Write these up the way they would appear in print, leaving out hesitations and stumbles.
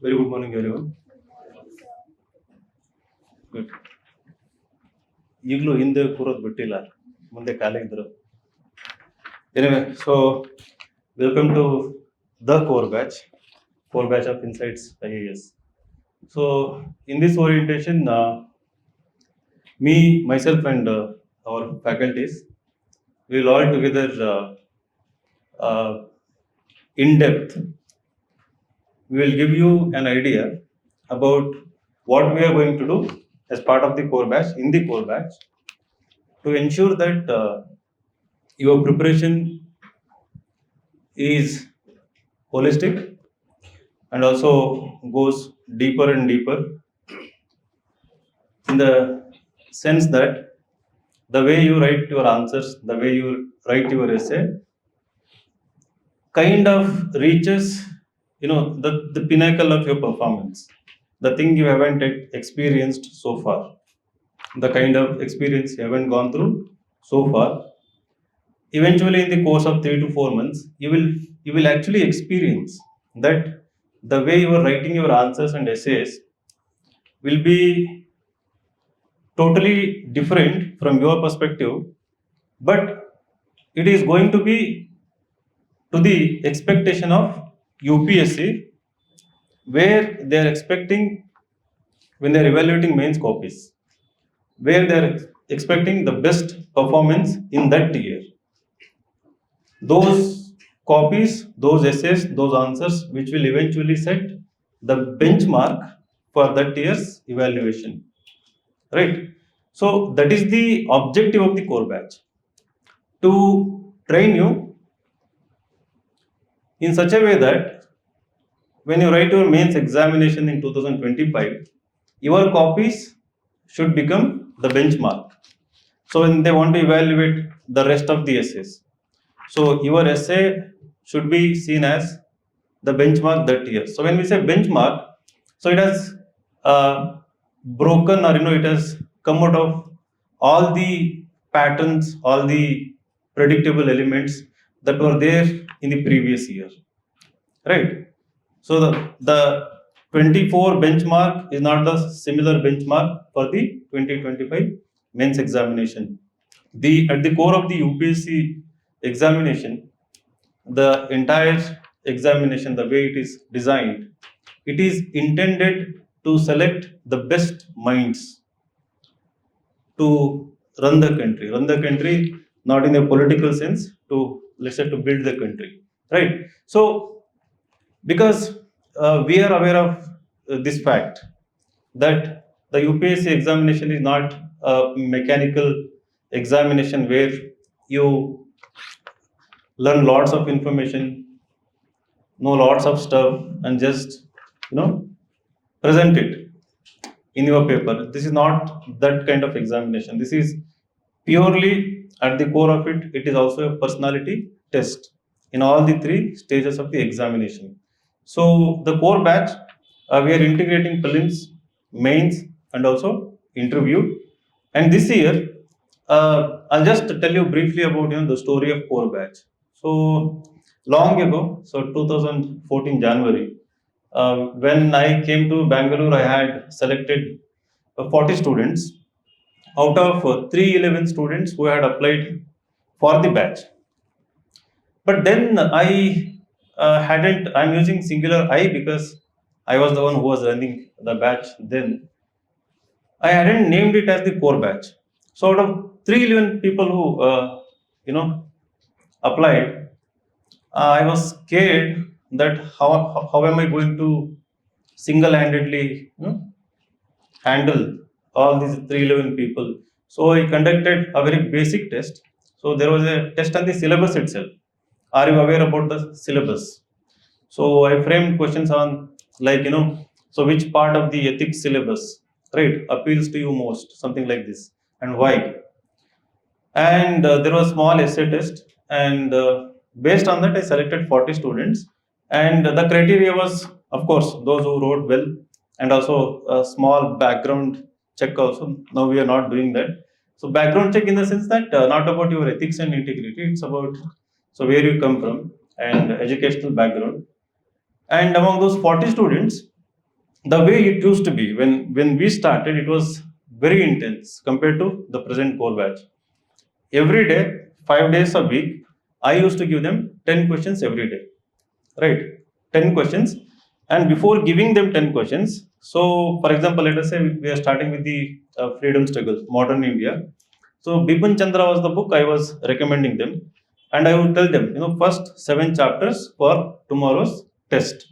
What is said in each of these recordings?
Very good morning, everyone. Good. ಈಗಲೂ ಹಿಂದೆ ಕೂರೋದು ಬಿಟ್ಟಿಲ್ಲ, ಮುಂದೆ ಖಾಲಿ ಇದ್ರು. Anyway, so welcome to the core batch of InsightsIAS. So in this orientation, me, myself, and our faculties, we will all together in depth. We will give you an idea about what we are going to do as part of the core batch, in the core batch, to ensure that your preparation is holistic and also goes deeper and deeper, in the sense that the way you write your answers, the way you write your essay, kind of reaches, the pinnacle of your performance, the thing you haven't experienced so far, the kind of experience you haven't gone through so far. Eventually, in the course of 3 to 4 months, you will actually experience that the way you are writing your answers and essays will be totally different from your perspective, but it is going to be to the expectation of UPSC, where they are expecting, when they are evaluating mains copies, where they are expecting the best performance in that year. Those copies, those essays, those answers, which will eventually set the benchmark for that year's evaluation. Right? So that is the objective of the core batch, to train you in such a way that when you write your mains examination in 2025, your copies should become the benchmark. So when they want to evaluate the rest of the essays, so your essay should be seen as the benchmark that year. So when we say benchmark, so it has broken, or it has come out of all the patterns, all the predictable elements that were there in the previous year, right? So the 24 benchmark is not the similar benchmark for the 2025 mains examination. At the core of the UPSC examination, the entire examination, the way it is designed, it is intended to select the best minds to run the country, not in a political sense, to, let's say, to build the country, right? So because we are aware of this fact that the UPSC examination is not a mechanical examination where you learn lots of information, know lots of stuff, and just present it in your paper. This is not that kind of examination. This is purely, at the core of it, it is also a personality test in all the 3 stages of the examination. So the core batch, we are integrating prelims, mains, and also interview. And this year, I'll just tell you briefly about the story of core batch. So long ago, so 2014 January, when I came to Bengaluru, I had selected 40 students out of 311 students who had applied for the batch. But then I'm using singular I because I was the one who was running the batch then. I hadn't named it as the core batch. So out of 311 people who applied, I was scared that how am I going to single-handedly handle all these 311 people. So I conducted a very basic test. So there was a test on the syllabus itself. Are you aware about the syllabus? So I framed questions on, like, so which part of the ethics syllabus, right, appeals to you most, something like this, and why. And there was a small essay test, and based on that I selected 40 students. And the criteria was, of course, those who wrote well, and also a small background check also. Now we are not doing that. So background check in the sense that not about your ethics and integrity, it's about where you come from and educational background. And among those 40 students, The way it used to be when we started, it was very intense compared to the present core batch. Every day, 5 days a week, I used to give them 10 questions every day, right? 10 questions. And before giving them 10 questions, so for example, let us say we are starting with the freedom struggle, modern India. So Bipin Chandra was the book I was recommending them, and I would tell them, first 7 chapters for tomorrow's test.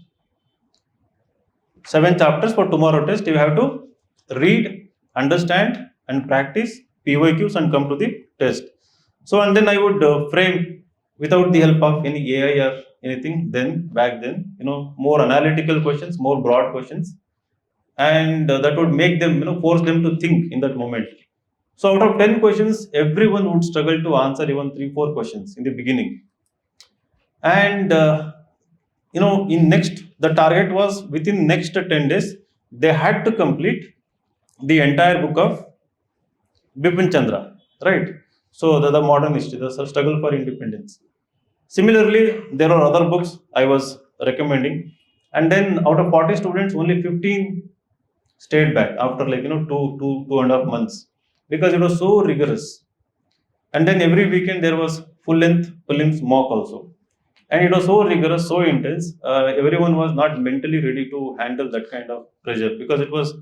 7 chapters for tomorrow test. You have to read, understand, and practice PYQs and come to the test. So, and then I would frame without the help of any AI or anything. Then back then, more analytical questions, more broad questions, and that would make them, force them to think in that moment. So, out of 10 questions, everyone would struggle to answer even 3, 4 questions in the beginning. And in next, the target was within next 10 days they had to complete the entire book of Bipin Chandra, right? So the modern history, the struggle for independence. Similarly, there are other books I was recommending, and then out of 40 students, only 15 stayed back after, like, 2.5 months, because it was so rigorous. And then every weekend there was full length prelims mock also, and it was so rigorous, so intense. Everyone was not mentally ready to handle that kind of pressure, because it was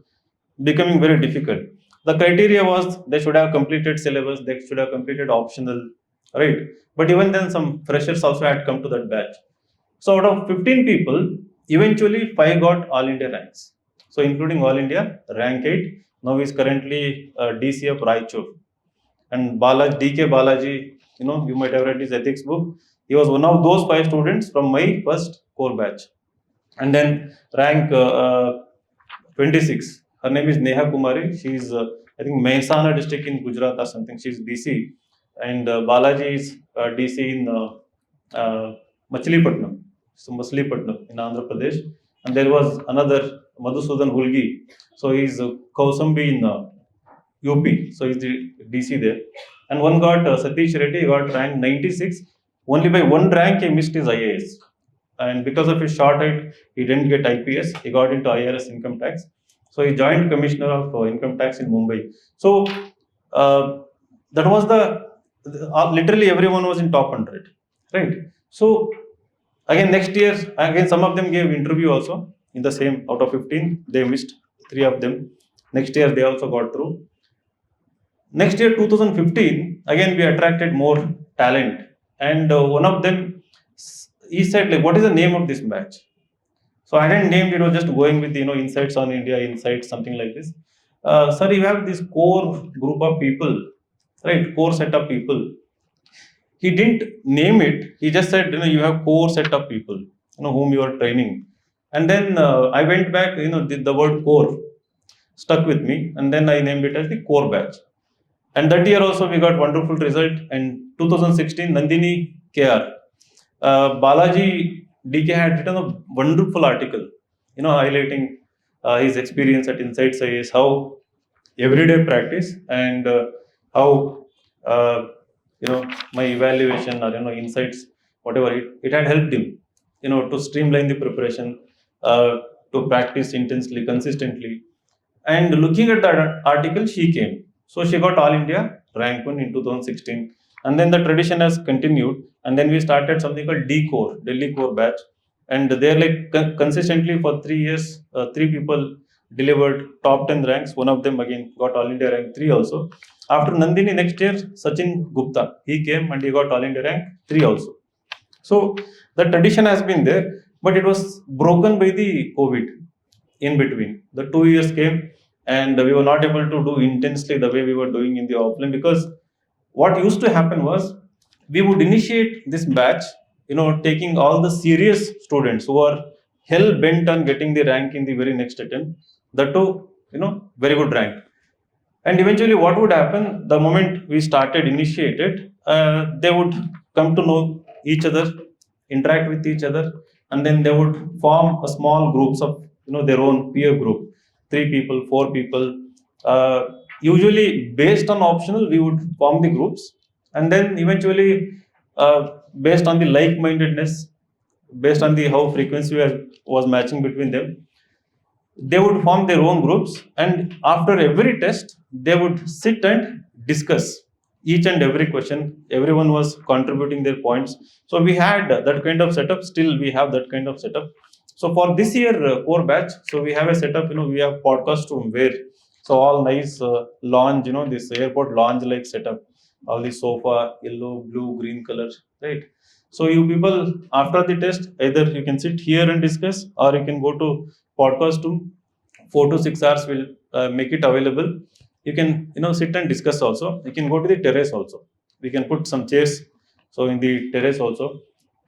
becoming very difficult. The criteria was they should have completed syllabus, they should have completed optional, right? But even then, some freshers also had come to that batch. So out of 15 people, eventually 5 got all India ranks, so including all India rank 8. Now he's currently DC of Raichur. And Balaji, DK Balaji, you might have read his ethics book. He was one of those 5 students from my first core batch. And then rank 26. Her name is Neha Kumari. She's, I think, Mehsana district in Gujarat or something. She's DC. And Balaji is DC in Machilipatnam. So Machilipatnam in Andhra Pradesh. And there was another Madhusudan Hulgi. So he's Kausambi in UP. So he's the DC there. And one got Satish Reddy, got rank 96. Only by one rank he missed his IAS. And because of his short height, he didn't get IPS. He got into IRS income tax. So he joined Commissioner of Income Tax in Mumbai. So that was literally everyone was in top 100, right? So again, next year, again, some of them gave interview also in the same, out of 15, they missed 3 of them. Next year, they also got through. Next year, 2015, again, we attracted more talent. And one of them, he said, like, what is the name of this batch? So I didn't name it, was just going with, insights on India, insights, something like this. Sir, you have this core group of people, right? Core set of people. He didn't name it. He just said, you have core set of people, whom you are training. And then I went back, the word core stuck with me, and then I named it as the core batch. And that year also we got wonderful result. And 2016, Nandini KR, Balaji DK had written a wonderful article, highlighting his experience at InsightsIAS, how everyday practice and how my evaluation or insights, whatever it had helped him, to streamline the preparation, to practice intensely, consistently. And looking at that article, she came. So she got All India rank 1 in 2016. And then the tradition has continued. And then we started something called D Core, Delhi Core Batch. And they're like consistently for 3 years, 3 people delivered top 10 ranks. One of them again got All India rank 3 also. After Nandini, next year, Sachin Gupta, he came and he got All India rank 3 also. So the tradition has been there, but it was broken by the COVID in between. The 2 years came, and we were not able to do intensely the way we were doing in the offline, because what used to happen was we would initiate this batch, taking all the serious students who are hell bent on getting the rank in the very next attempt, that too, very good rank. And eventually, what would happen the moment we started initiated, they would come to know each other, interact with each other, and then they would form a small groups of their own peer group, 3 people, 4 people. Usually, based on optional, we would form the groups, and then eventually, based on the like-mindedness, based on the how frequency was matching between them, they would form their own groups, and after every test, they would sit and discuss each and every question. Everyone was contributing their points. So we had that kind of setup. Still, we have that kind of setup. So for this year core batch, so we have a setup. We have podcast room where so all nice lounge. This airport lounge like setup. All the sofa, yellow, blue, green color, right? So you people after the test, either you can sit here and discuss, or you can go to podcast room. 4 to 6 hours will make it available. You can sit and discuss also. You can go to the terrace also. We can put some chairs so in the terrace also,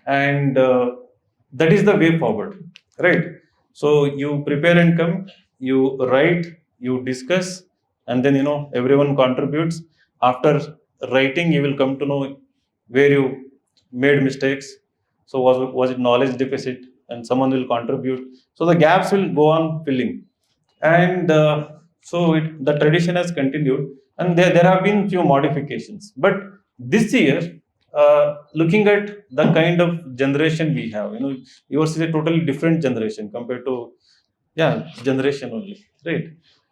and that is the way forward, right? So you prepare and come, you write, you discuss, and then everyone contributes. After writing, you will come to know where you made mistakes. So was it knowledge deficit, and someone will contribute. So the gaps will go on filling, and the tradition has continued, and there have been few modifications. But this year, looking at the kind of generation we have, yours is a totally different generation compared to, yeah, generation only, right?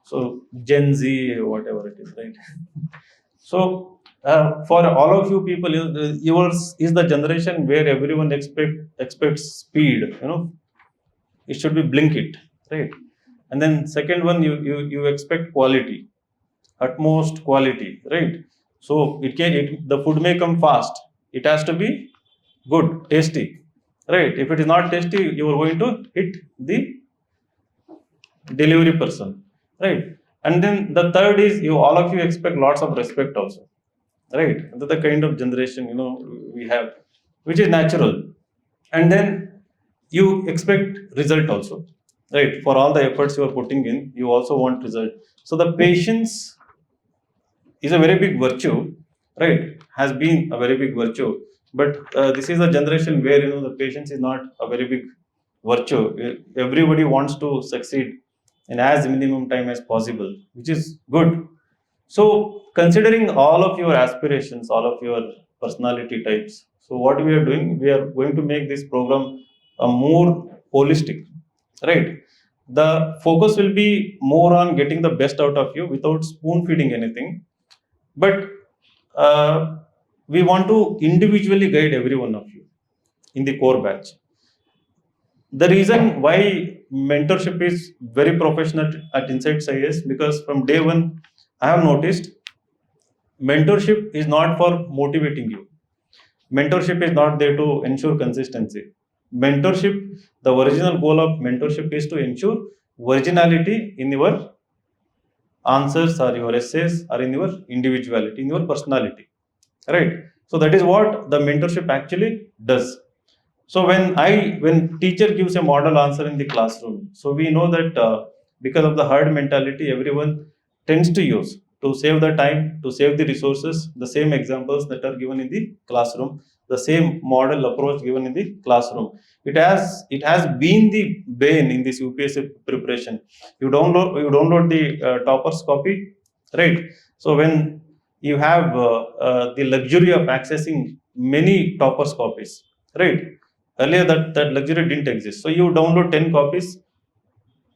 So Gen Z, whatever it is, right? So for all of you people, yours is the generation where everyone expects speed. It should be blink it, right? And then second one, you expect quality, utmost quality, right? So the food may come fast, it has to be good, tasty, right? If it is not tasty, you are going to hit the delivery person, right? And then the third is, you all of you expect lots of respect also, right? That's the kind of generation we have, which is natural. And then you expect result also, right? For all the efforts you are putting in, you also want result. So the patience is a very big virtue, right? Has been a very big virtue. But this is a generation where the patience is not a very big virtue. Everybody wants to succeed in as minimum time as possible, which is good. So considering all of your aspirations, all of your personality types, so what we are doing, we are going to make this program a more holistic, right? The focus will be more on getting the best out of you without spoon feeding anything. But we want to individually guide every one of you in the core batch. The reason why mentorship is very professional at InsightsIAS, because from day one, I have noticed mentorship is not for motivating you. Mentorship is not there to ensure consistency. Mentorship, the original goal of mentorship is to ensure originality in your answers or your essays or in your individuality, in your personality, right? So that is what the mentorship actually does. So when teacher gives a model answer in the classroom, so we know that because of the herd mentality, everyone tends to use, to save the time, to save the resources, the same examples that are given in the classroom, the same model approach given in the classroom. It has been the bane in this UPSC preparation. You download the toppers copy, right? So when you have the luxury of accessing many toppers copies, right? Earlier that luxury didn't exist. So you download 10 copies,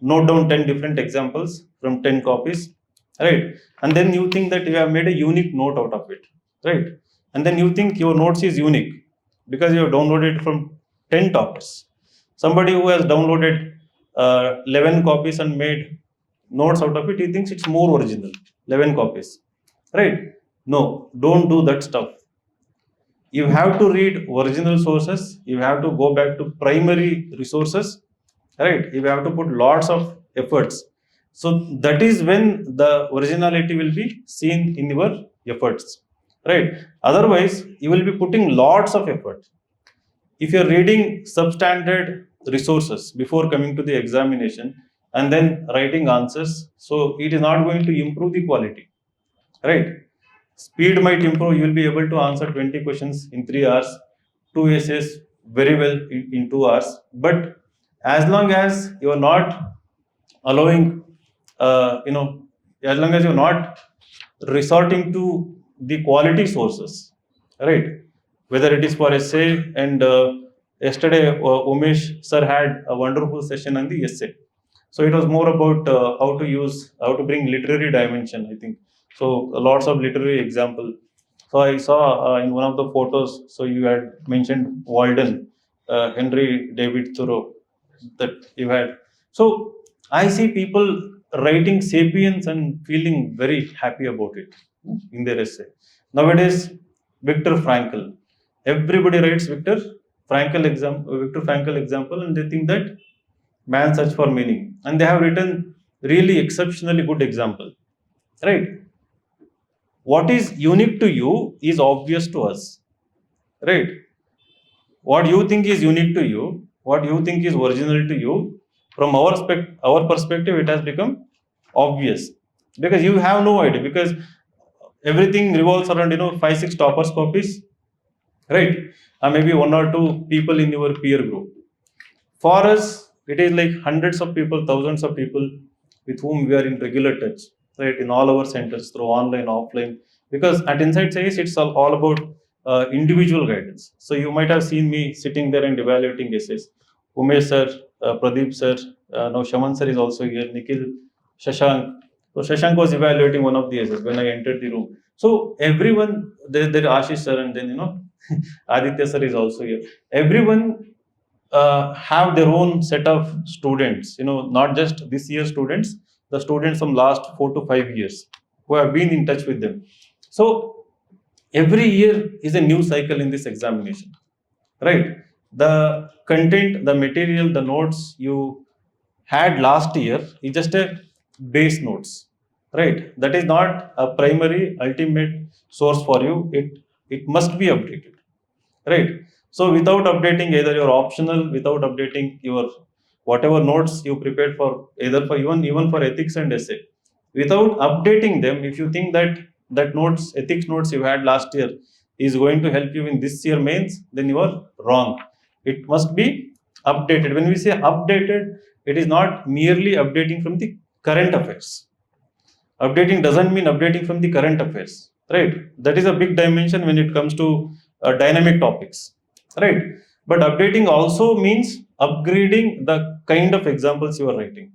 note down 10 different examples from 10 copies, right? And then you think that you have made a unique note out of it, right? And then you think your notes is unique because you have downloaded from 10 toppers. Somebody who has downloaded 11 copies and made notes out of it, he thinks it's more original. 11 copies, right? No, don't do that stuff. You have to read original sources, you have to go back to primary resources, right? You have to put lots of efforts. So that is when the originality will be seen in your efforts, right? Otherwise you will be putting lots of effort. If you're reading substandard resources before coming to the examination and then writing answers, so it is not going to improve the quality, right? Speed might improve. You will be able to answer 20 questions in 3 hours, two essays very well in 2 hours. But as long as you are not allowing, as long as you're not resorting to the quality sources, right? Whether it is for essay, and yesterday Umesh sir had a wonderful session on the essay. So it was more about how to bring literary dimension, I think. So lots of literary example. So I saw in one of the photos, so you had mentioned Walden, Henry David Thoreau, that you had. So I see people writing Sapiens and feeling very happy about it in their essay. Nowadays, Viktor Frankl. Everybody writes Viktor Frankl example, and they think that man search for meaning, and they have written really exceptionally good example, right? What is unique to you is obvious to us, right? What you think is unique to you, what you think is original to you, from our perspective, it has become obvious because you have no idea, because everything revolves around 5 6 toppers copies, right? Maybe one or two people in your peer group. For us, it is like hundreds of people, thousands of people with whom we are in regular touch, right? In all our centers through online, offline. Because at InsightsIAS, it's all about individual guidance. So you might have seen me sitting there and evaluating essays. Umesh sir, Pradeep sir, now Shaman sir is also here, Nikhil, Shashank. So Shashank was evaluating one of the essays when I entered the room. So everyone, there Ashish sir, and then Adithya sir is also here. Everyone have their own set of students, not just this year students, the students from last 4 to 5 years who have been in touch with them. So every year is a new cycle in this examination, right? The content, the material, the notes you had last year is just a base notes, right? That is not a primary ultimate source for you. It must be updated, right? So without updating either your optional, without updating your whatever notes you prepared for, either for even for ethics and essay, without updating them, if you think that notes, ethics notes you had last year is going to help you in this year mains, then you are wrong. It must be updated. When we say updated, it is not merely updating from the current affairs. Updating doesn't mean updating from the current affairs, right? That is a big dimension when it comes to dynamic topics, right? But updating also means upgrading the kind of examples you are writing,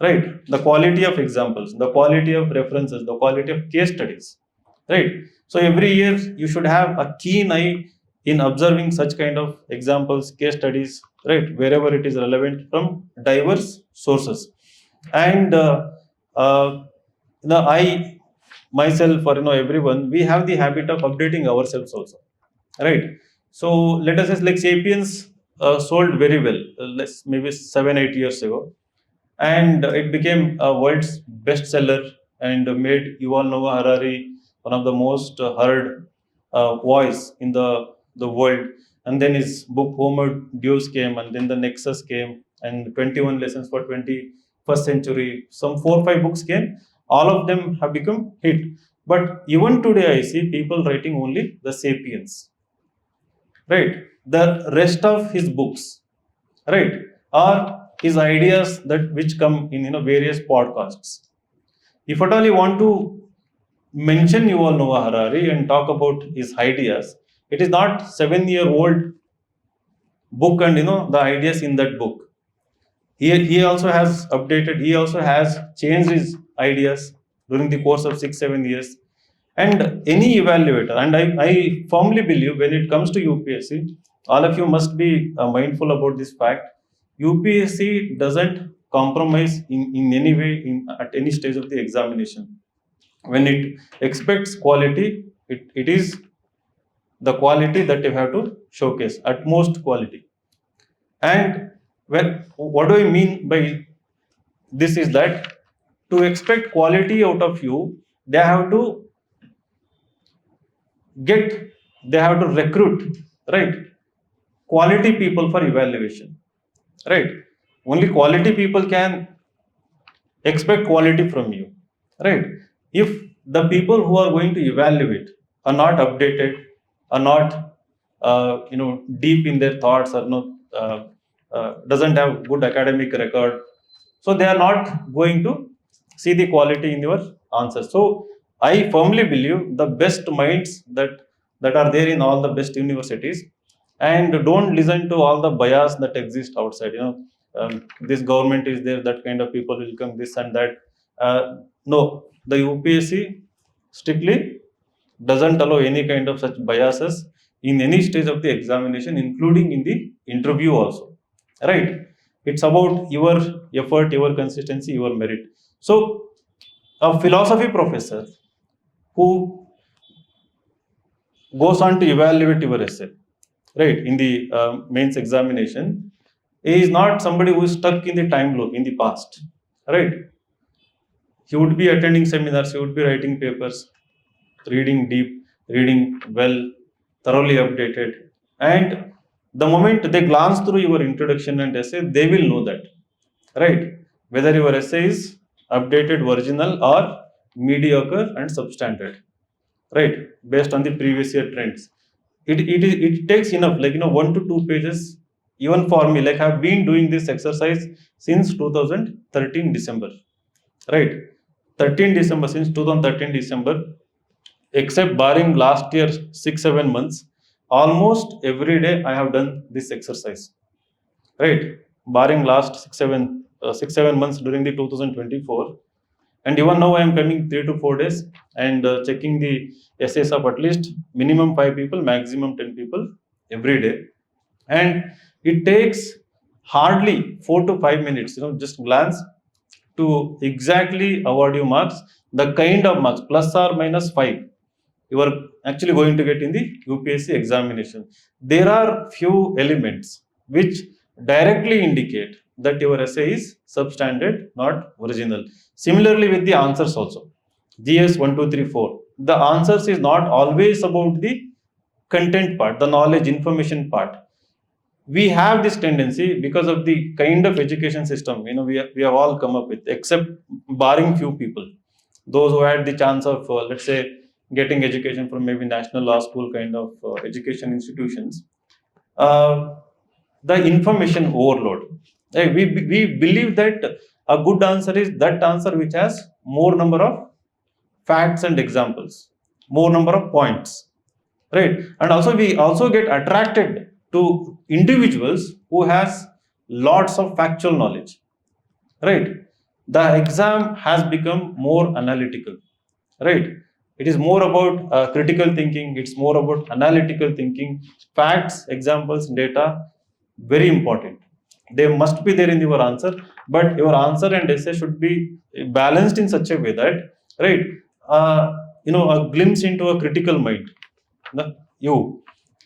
right? The quality of examples, the quality of references, the quality of case studies, right? So every year you should have a keen eye in observing such kind of examples, case studies, right, wherever it is relevant from diverse sources. And uh, I myself, or everyone, we have the habit of updating ourselves also, right? So let us say like Sapiens sold very well, let's maybe 7 8 years ago, and it became a world's bestseller and made Yuval Noah Harari one of the most heard voice in the world. And then his book Homo Deus came, and then the Nexus came, and 21 lessons for 21st century. Some 4 5 books came. All of them have become hit. But even today, I see people writing only the Sapiens, right? The rest of his books, right, are his ideas that which come in various podcasts. If at all you want to mention Yuval Noah Harari and talk about his ideas, it is not 7 year old book and the ideas in that book. He also has updated, he also has changed his ideas during the course of 6 7 years. And any evaluator, and I firmly believe when it comes to UPSC, all of you must be mindful about this fact. UPSC doesn't compromise in any way at any stage of the examination. When it expects quality, it is the quality that you have to showcase, utmost quality. And what do I mean by this is that to expect quality out of you, they have to get, they have to recruit, right, quality people for evaluation, right? Only quality people can expect quality from you, right? If the people who are going to evaluate are not updated, are not deep in their thoughts, are not doesn't have good academic record, so they are not going to see the quality in your answers. So I firmly believe the best minds that are there in all the best universities, and don't listen to all the bias that exist outside. this government is there, that kind of people will come, this and that. No, the UPSC strictly doesn't allow any kind of such biases in any stage of the examination, including in the interview also. Right? It's about your effort, your consistency, your merit. So, a philosophy professor who goes on to evaluate your essay, right, in the mains examination, is not somebody who is stuck in the time loop in the past, right? He would be attending seminars, he would be writing papers, reading deep, reading well, thoroughly updated. And the moment they glance through your introduction and essay, they will know that, right? Whether your essay is updated, original, or mediocre and substandard, right? Based on the previous year trends. It takes enough, like 1 to 2 pages, even for me. Like I've been doing this exercise since 2013 December, right? 13 December, since 2013 December, except barring last year 6-7 months, almost every day I have done this exercise, right? Barring last 6-7 months during the 2024, and even now I am coming 3 to 4 days and checking the essays of at least minimum 5 people, maximum 10 people every day, and it takes hardly 4 to 5 minutes, just glance to exactly award you marks, the kind of marks plus or minus 5 you are actually going to get in the UPSC examination. There are few elements which directly indicate that your essay is substandard, not original. Similarly with the answers also. GS 1, 2, 3, 4. The answers is not always about the content part, the knowledge, information part. We have this tendency because of the kind of education system, we have all come up with, except barring few people, those who had the chance of, let's say, getting education from maybe national law school kind of education institutions. Uh, the information overload. We believe that a good answer is that answer which has more number of facts and examples, more number of points, right? And also we also get attracted to individuals who has lots of factual knowledge, right? The exam has become more analytical, right? It is more about critical thinking, it's more about analytical thinking, facts, examples, data, very important. They must be there in your answer, but your answer and essay should be balanced in such a way that, right, a glimpse into a critical mind, you,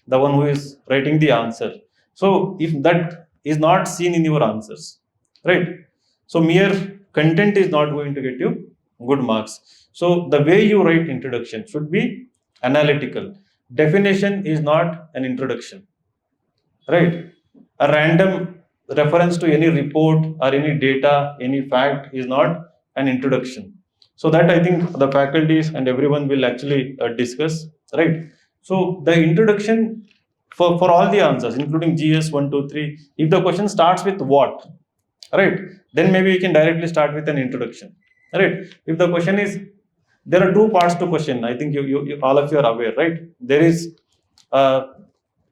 the one who is writing the answer. So if that is not seen in your answers, right, so mere content is not going to get you good marks. So the way you write introduction should be analytical. Definition is not an introduction, right? A random reference to any report or any data, any fact is not an introduction. So that I think the faculties and everyone will actually discuss, right? So the introduction for all the answers, including GS 1, 2, 3, if the question starts with what, right, then maybe you can directly start with an introduction, right? If the question is, there are two parts to question. I think you all of you are aware, right? There is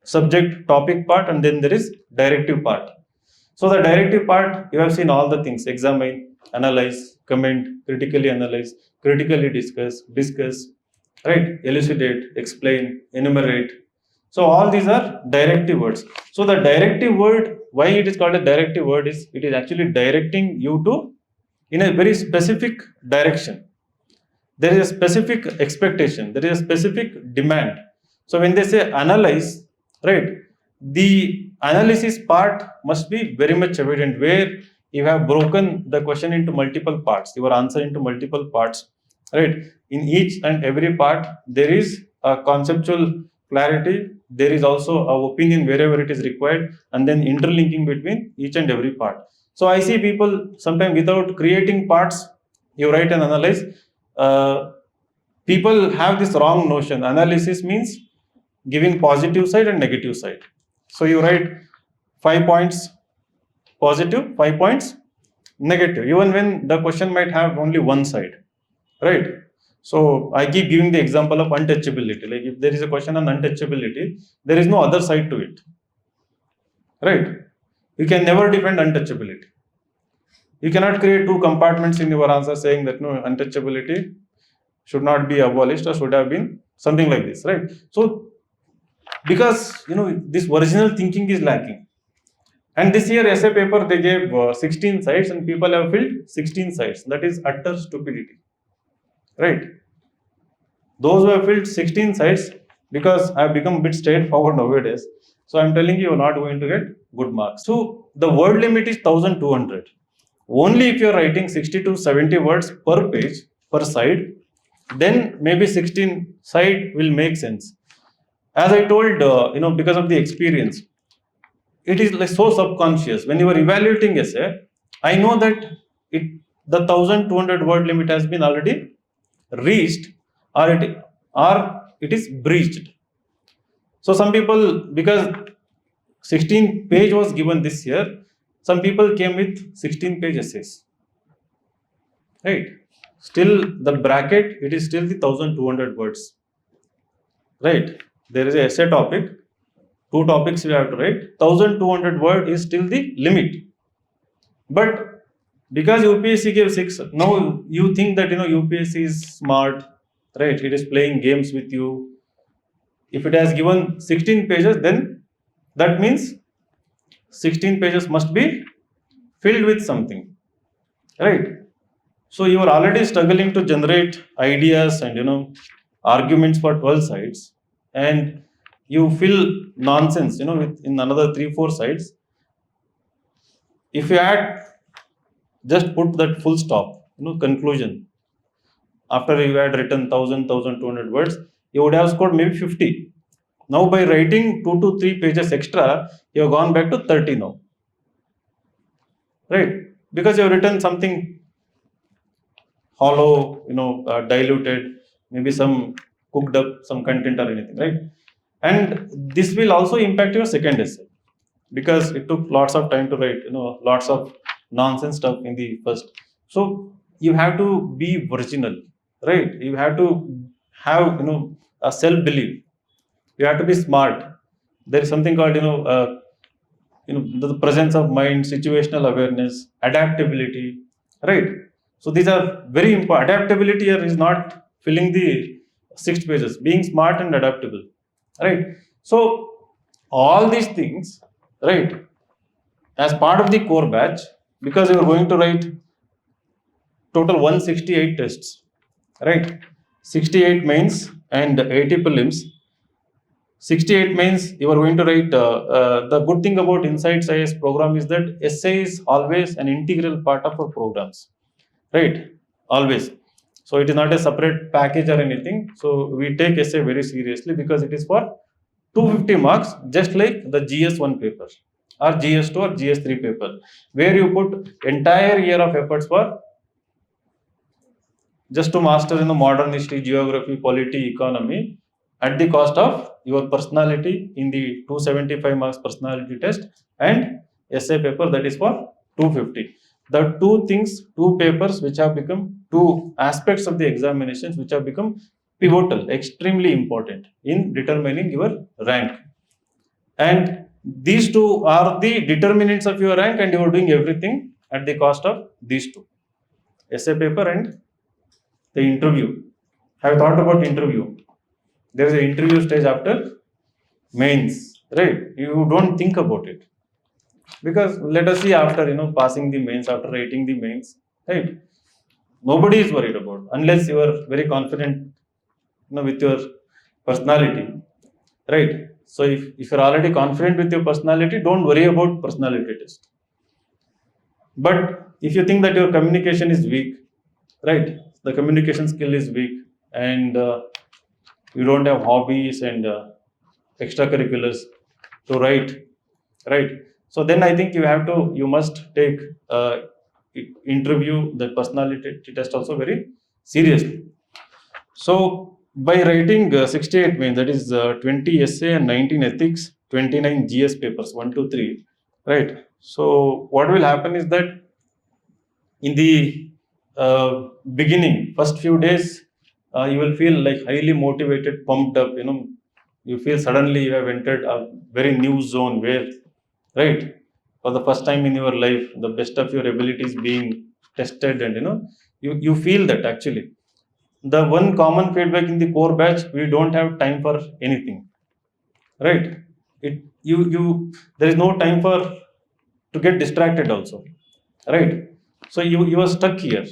subject topic part and then there is directive part. So the directive part, you have seen all the things: examine, analyze, comment, critically analyze, critically discuss, right? Elucidate, explain, enumerate. So all these are directive words. So the directive word, why it is called a directive word, is it is actually directing you to in a very specific direction. There is a specific expectation, there is a specific demand. So when they say analyze, right, the analysis part must be very much evident, where you have broken the question into multiple parts, your answer into multiple parts, right? In each and every part, there is a conceptual clarity, there is also a opinion wherever it is required, and then interlinking between each and every part. So I see people sometimes without creating parts, you write and analyze. People have this wrong notion. Analysis means giving positive side and negative side. So you write 5 points positive, 5 points negative, even when the question might have only one side, right? So I keep giving the example of untouchability. Like if there is a question on untouchability, there is no other side to it, right? You can never defend untouchability. You cannot create two compartments in your answer saying that no, untouchability should not be abolished or should have been something like this, right? So because this original thinking is lacking. And this year essay paper they gave 16 sides and people have filled 16 sides. That is utter stupidity, right? Those who have filled 16 sides, because I have become a bit straightforward nowadays. So I'm telling you, you're not going to get good marks. So the word limit is 1200. Only if you're writing 60 to 70 words per page, per side, then maybe 16 side will make sense. As I told, because of the experience, it is like so subconscious. When you are evaluating essay, I know that the 1200 word limit has been already reached, or it is breached. So some people, because 16 page was given this year, some people came with 16 page essays, right? Still the bracket, it is still the 1200 words, right? There is a essay topic, 2 topics we have to write, 1200 word is still the limit. But because UPSC gave 6, now you think that UPSC is smart, right? It is playing games with you. If it has given 16 pages, then that means 16 pages must be filled with something, right? So you are already struggling to generate ideas and arguments for 12 sides, and you fill nonsense with in another 3-4 sides. If you add, just put that full stop, conclusion. After you had written 1200 words, you would have scored maybe 50. Now by writing 2 to 3 pages extra, you have gone back to 30 now, right? Because you have written something hollow, diluted, maybe some cooked up some content or anything, right? And this will also impact your second essay, because it took lots of time to write, lots of nonsense stuff in the first. So you have to be original, right? You have to have a self belief. You have to be smart. There is something called the presence of mind, situational awareness, adaptability, right? So these are very important. Adaptability here is not filling the 6 pages, being smart and adaptable, right? So all these things, right, as part of the core batch, because you are going to write total 168 tests, right? 68 mains and 80 prelims. 68 means you are going to write. The good thing about InsightsIAS program is that essay is always an integral part of our programs, right? Always. So it is not a separate package or anything. So we take essay very seriously because it is for 250 marks, just like the GS1 paper or GS2 or GS3 paper, where you put entire year of efforts for just to master modern history, geography, polity, economy, at the cost of your personality in the 275 marks personality test and essay paper that is for 250. The two things, two papers which have become two aspects of the examinations which have become pivotal, extremely important in determining your rank. And these two are the determinants of your rank, and you are doing everything at the cost of these two, essay paper and the interview. Have you thought about interview? There is an interview stage after mains, right? You don't think about it, because let us see, after passing the mains, after writing the mains, right? Nobody is worried about, unless you are very confident with your personality, right? So if you're already confident with your personality, don't worry about personality test. But if you think that your communication is weak, right, the communication skill is weak, and you don't have hobbies and extracurriculars to write, right? So then I think you must take interview, the personality test also very seriously. So by writing 68 mains, that is 20 essay and 19 ethics, 29 GS papers, 1 to 3, right? So what will happen is that in the beginning, first few days, you will feel like highly motivated, pumped up. You feel suddenly you have entered a very new zone where, right? for the first time in your life, the best of your abilities being tested, and you feel that actually. The one common feedback in the core batch, we don't have time for anything, right? It you there is no time for to get distracted also, right? So you are stuck here,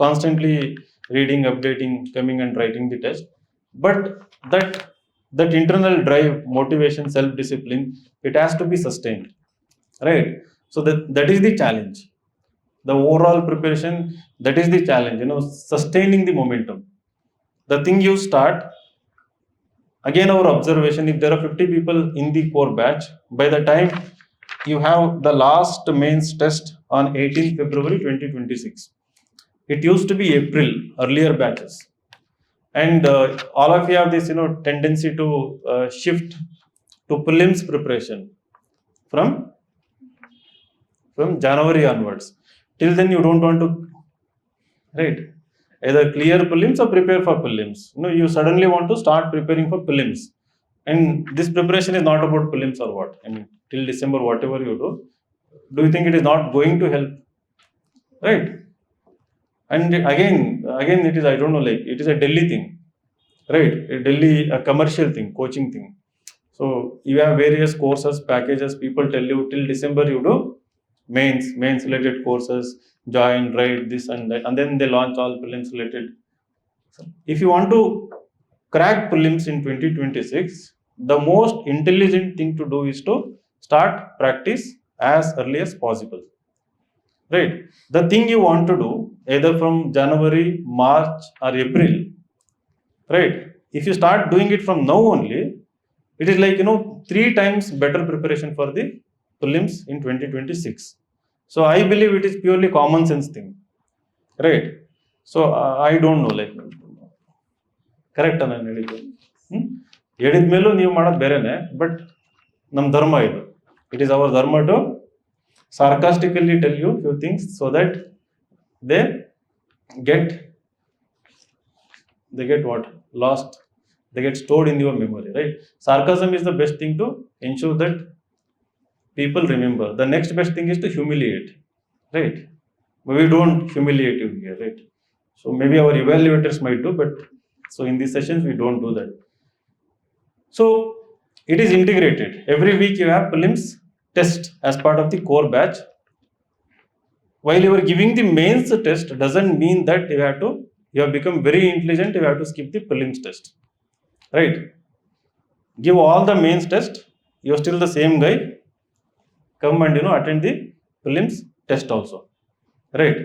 constantly reading, updating, coming and writing the test. But that internal drive, motivation, self discipline, it has to be sustained, right? So that is the challenge. The overall preparation, that is the challenge. Sustaining the momentum. The thing you start, again our observation, if there are 50 people in the core batch, by the time you have the last mains test on 18th February 2026, it used to be April, earlier batches, and all of you have this tendency to shift to prelims preparation from January onwards. Till then you don't want to, right, either clear prelims or prepare for prelims. You suddenly want to start preparing for prelims, and this preparation is not about prelims or what. I mean, till December, whatever you do you think it is not going to help, right? And again it is, I don't know, like it is a Delhi thing, right? A commercial thing, coaching thing. So you have various courses, packages, people tell you till December you do mains related courses, join, write this and that, and then they launch all prelims related. So if you want to crack prelims in 2026, the most intelligent thing to do is to start practice as early as possible, right? The thing you want to do either from January, March or April, right? If you start doing it from now only, it is like 3 times better preparation for the prelims in 2026. So I believe it is purely common sense thing, right? So I don't know, like correct ನಾನು ಹೇಳಿದ್ದು. ಹೇಳಿದ ಮೇಲೂ ನೀವು ಮಾಡೋದು ಬೇರೆನೆ, but ನಮ್ಮ ಧರ್ಮ ಇದು. It is our ಧರ್ಮ to sarcastically tell you few things so that they get what lost, they get stored in your memory, right? Sarcasm is the best thing to ensure that people remember. The next best thing is to humiliate, right? But we don't humiliate you here, right? So maybe our evaluators might do, but so in these sessions we don't do that. So it is integrated. Every week you have prelims test as part of the core batch. While you are giving the mains test, doesn't mean that you have become very intelligent, you have to skip the prelims test, right? Give all the mains test, you are still the same guy. Come and attend the prelims test also, right?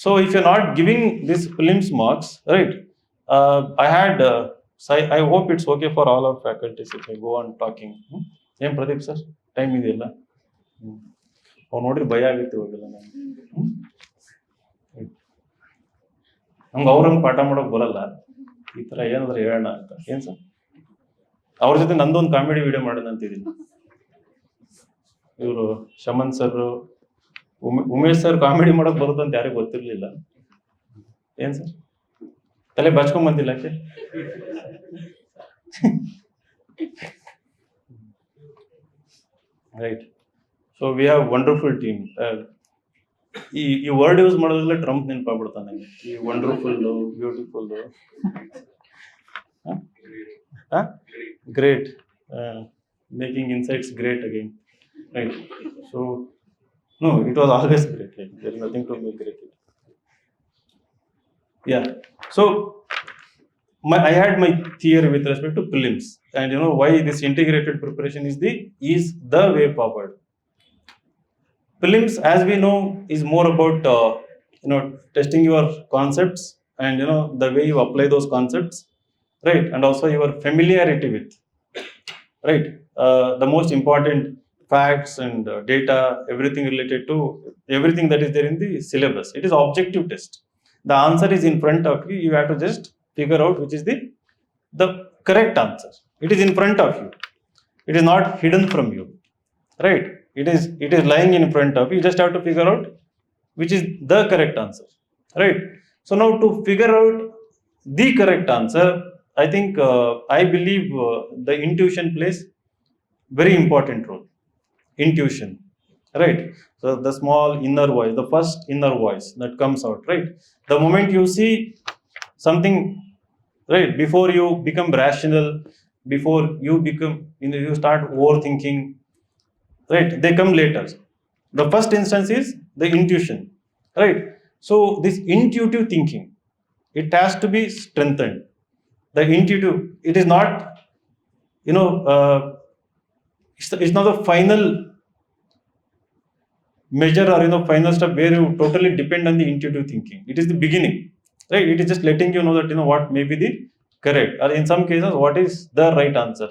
So if you're not giving this prelims marks, right, I had I hope it's okay for all our faculties if I go on talking. Em Pradeep sir, time ಇದೆಯಲ್ಲ? ಅವ್ನು ನೋಡಿದ್ರೆ ಭಯ ಆಗುತ್ತೆ ಹೋಗಿಲ್ಲ ನನಗೆ. ನಮ್ಗೆ ಅವ್ರಂಗೆ ಪಾಠ ಮಾಡೋಕೆ ಬರಲ್ಲ, ಈ ಥರ ಏನಾದ್ರು ಹೇಳೋಣ ಅಂತ. ಏನು ಸರ್, ಅವ್ರ ಜೊತೆ ನಂದೊಂದು ಕಾಮಿಡಿ ವಿಡಿಯೋ ಮಾಡೋಣ ಅಂತಿದ್ದೀನಿ. ಇವರು shaman sir, Umesh sir comedy ಮಾಡೋಕೆ ಬರುತ್ತೆ ಅಂತ ಯಾರಿಗೂ ಗೊತ್ತಿರಲಿಲ್ಲ. ಏನು ಸರ್, ತಲೆ ಬಾಚ್ಕೊಂಡ್ ಬಂದಿಲ್ಲ ಯಾಕೆ? Right. So we have wonderful team. ಈ ವರ್ಡ್ ಯೂಸ್ ಮಾಡೋದ್ರಲ್ಲ ಟ್ರಂಪ್ ನೆನಪಾಗ್ಬಿಡ್ತಾನೆ ನನಗೆ. ಈ wonderful, beautiful, great, making insights great again, right? So no, it was always great. Like, there is nothing to make great. Yeah. So I had my theory with respect to prelims, and why this integrated preparation is the way forward. Prelims, as we know, is more about testing your concepts and the way you apply those concepts, right? And also your familiarity with, right, the most important facts and data, everything related to everything that is there in the syllabus. It is objective test. The answer is in front of you. You have to just figure out which is the correct answer. It is in front of you. It is not hidden from you, right? It is lying in front of you. You just have to figure out which is the correct answer, right? So now to figure out the correct answer, I think I believe the intuition plays very important role. Intuition. right? So the small inner voice, the first inner voice that comes out, right? The moment you see something, right, before you become rational, before you become, you start overthinking, right? They come later. The first instance is the intuition, right? So this intuitive thinking, it has to be strengthened. The intuitive, it is not, you know, it's not the final measure or final step where you totally depend on the intuitive thinking. It is the beginning, right? It is just letting you know that what may be the correct, or in some cases what is the right answer.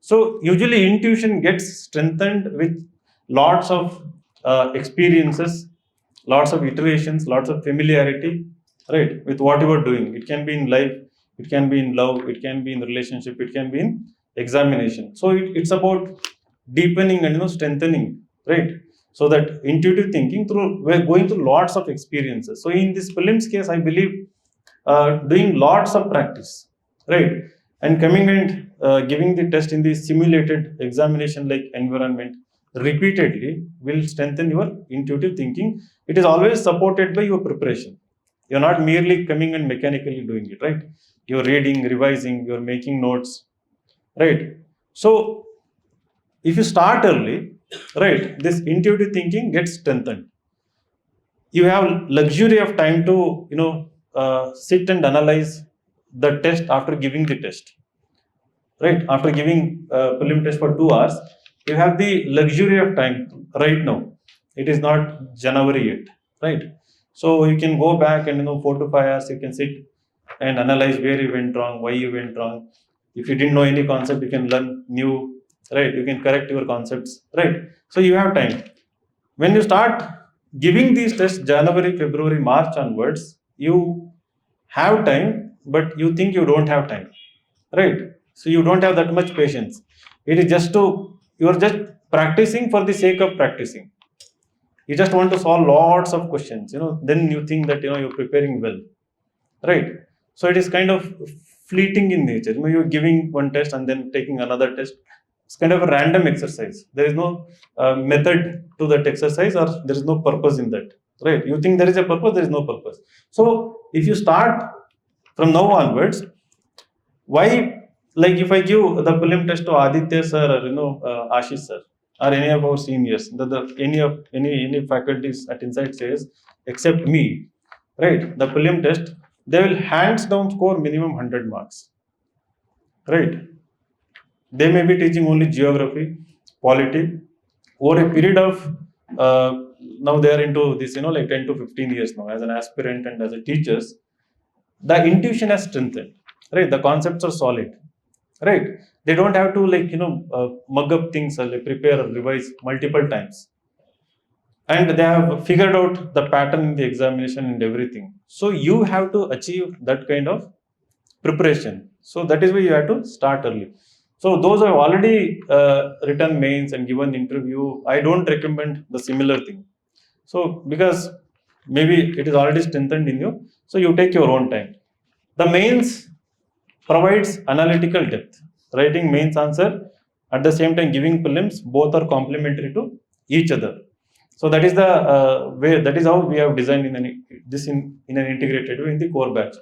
So usually intuition gets strengthened with lots of experiences, lots of iterations, lots of familiarity, right, with what you are doing. It can be in life, it can be in love, it can be in relationship, it can be in examination. So it's about deepening and strengthening, right? So that intuitive thinking, through we're going through lots of experiences. So in this prelims case, I believe doing lots of practice, right, and coming and giving the test in the simulated examination like environment repeatedly will strengthen your intuitive thinking. It is always supported by your preparation. You're not merely coming and mechanically doing it, right? You're reading, revising, you're making notes, right? So if you start early, right, this intuitive thinking gets strengthened. You have luxury of time to sit and analyze the test after giving the test, right? After giving prelim test for 2 hours, you have the luxury of time right now. It is not January yet, right? So you can go back and 4 to 5 hours you can sit and analyze where you went wrong, why you went wrong. If you didn't know any concept, you can learn new, right? You can correct your concepts, right? So you have time. When you start giving these tests January, February, March onwards, you have time, but you think you don't have time, right? So you don't have that much patience. It is just to, you are just practicing for the sake of practicing. You just want to solve lots of questions, then you think that you're preparing well, right? So it is kind of fleeting in nature. You're giving one test and then taking another test. It's kind of a random exercise. There is no method to that exercise, or there is no purpose in that, right? You think there is a purpose, there is no purpose. So if you start from now onwards, why, like if I give the prelim test to Adithya sir, or Ashish sir, or any of our seniors, any faculties at InsightsIAS except me, right? The prelim test, they will hands down score minimum 100 marks, right? They may be teaching only geography, polity, over a period of uh, now they are into this, like 10 to 15 years now as an aspirant and as a teachers. The intuition has strengthened, right? The concepts are solid, right? They don't have to mug up things or like prepare or revise multiple times, and they have figured out the pattern in the examination and everything. So you have to achieve that kind of preparation. So that is why you have to start early. So those who have already written mains and given interview, I don't recommend the similar thing. So because maybe it is already strengthened in you, so you take your own time. The mains provides analytical depth. Writing mains answer at the same time giving prelims, both are complementary to each other. So that is the way. That is how we have designed in an integrated way in the core batch.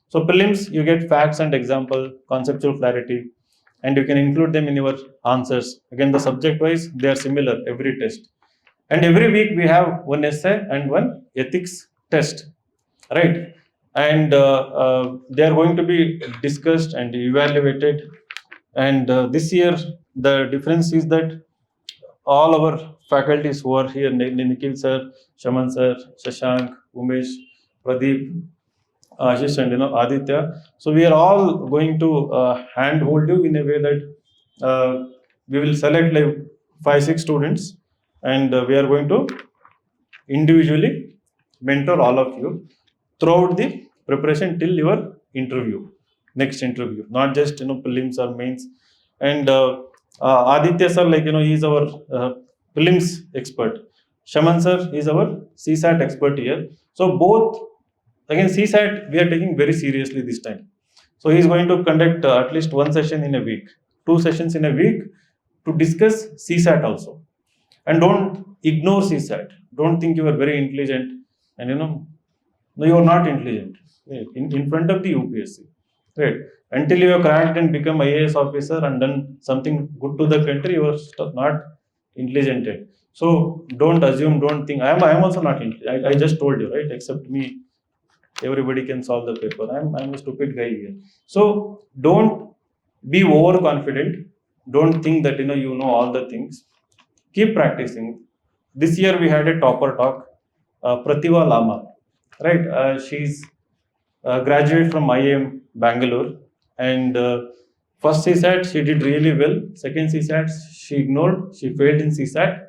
So prelims, you get facts and example, conceptual clarity, and you can include them in your answers. Again, the subject wise, they are similar every test. And every week we have one essay and one ethics test, right? And they are going to be discussed and evaluated. And this year, the difference is that all our faculties who are here, Nikhil sir, Shaman sir, Shashank, Umesh, Pradeep, Ashish, and Adithya. So we are all going to handhold you in a way that we will select like 5-6 students, and we are going to individually mentor all of you throughout the preparation till your interview, next interview, not just prelims or mains. And Aditya sir, like he is our prelims expert. Shaman sir is our CSAT expert here. So both, again, CSAT we are taking very seriously this time. So he is going to conduct at least one session in a week, 2 sessions in a week, to discuss CSAT also. And don't ignore CSAT. Don't think you are very intelligent and no, you are not intelligent, right? In front of the UPSC, right? Until you have cracked and become IAS officer and done something good to the country, you are not intelligent yet. So don't assume, don't think. I am also not intelligent. I just told you, right? Except me, everybody can solve the paper. I'm a stupid guy here. So don't be overconfident. Don't think that you know all the things. Keep practicing. This year we had a topper talk, Prativa Lama, right? She's graduate from IIM Bangalore, and first CSAT she did really well. Second CSAT she ignored, she failed in CSAT,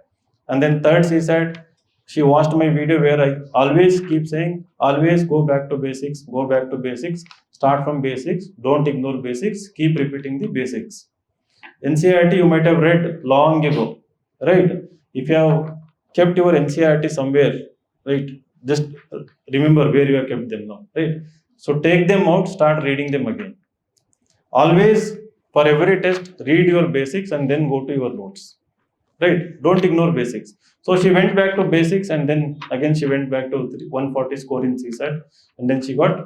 and then third CSAT she watched my video where I always keep saying, always go back to basics, go back to basics, start from basics, don't ignore basics, keep repeating the basics. NCERT you might have read long ago, right? If you have kept your NCERT somewhere, right, just remember where you have kept them now, right? So take them out, start reading them again. Always, for every test, read your basics and then go to your notes, right? Don't ignore basics. So she went back to basics and then again she went back to 140 score in CSAT and then she got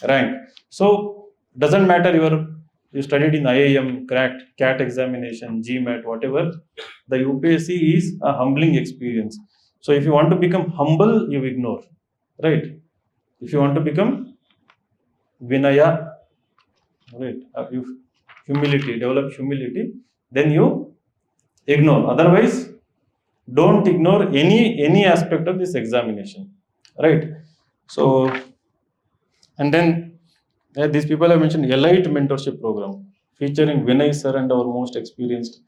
rank. So doesn't matter you studied in IIM, cracked CAT examination, GMAT, whatever. The UPSC is a humbling experience. So if you want to become humble, you ignore, right? If you want to become vinaya, right? Humility, develop humility, then you ignore. Otherwise, don't ignore any aspect of this examination, right? So, and then these people have mentioned elite mentorship program featuring Vinay sir and our most experienced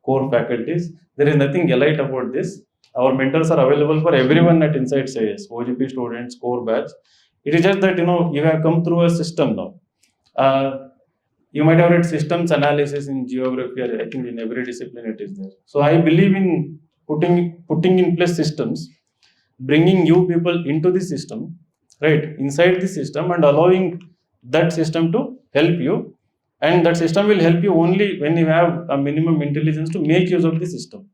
core faculties. There is nothing elite about this. Our mentors are available for everyone at InsightsIAS, OGP students, core batch. It is just that you have come through a system now. You might have read systems analysis in geography, or I think in every discipline it is there. So I believe in putting in place systems, bringing you people into the system, right, inside the system, and allowing that system to help you. And that system will help you only when you have a minimum intelligence to make use of the system,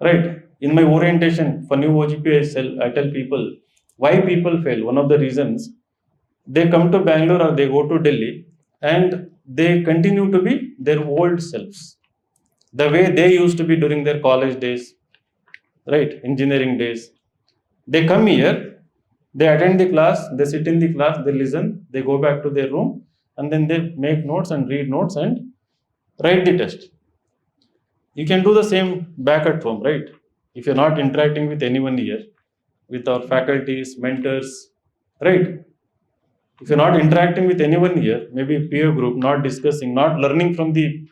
right? In my orientation for new OGP, I tell people why people fail. One of the reasons, they come to Bangalore or they go to Delhi and they continue to be their old selves, the way they used to be during their college days, right? Engineering days. They come here, they attend the class, they sit in the class, they listen, they go back to their room, and then they make notes and read notes and write the test. You can do the same back at home, right? If you're not interacting with anyone here, with our faculties, mentors, right? If you're not interacting with anyone here, maybe peer group, not discussing, not learning from the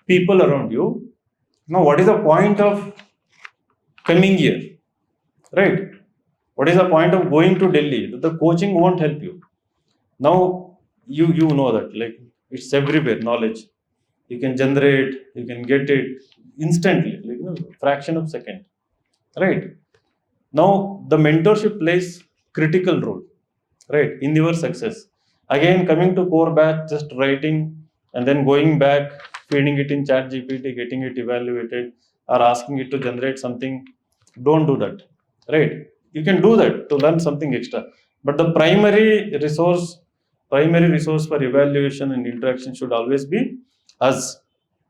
people around you, now what is the point of coming here, right? What is the point of going to Delhi? The coaching won't help you. Now you know that, like, it's everywhere, knowledge. You can generate, you can get it instantly, like, fraction of second, right? Now the mentorship plays critical role, right, in your success. Again, coming to core batch, just writing and then going back, feeding it in chat GPT, getting it evaluated, or asking it to generate something. Don't do that, right? You can do that to learn something extra, but the primary resource for evaluation and interaction should always be us,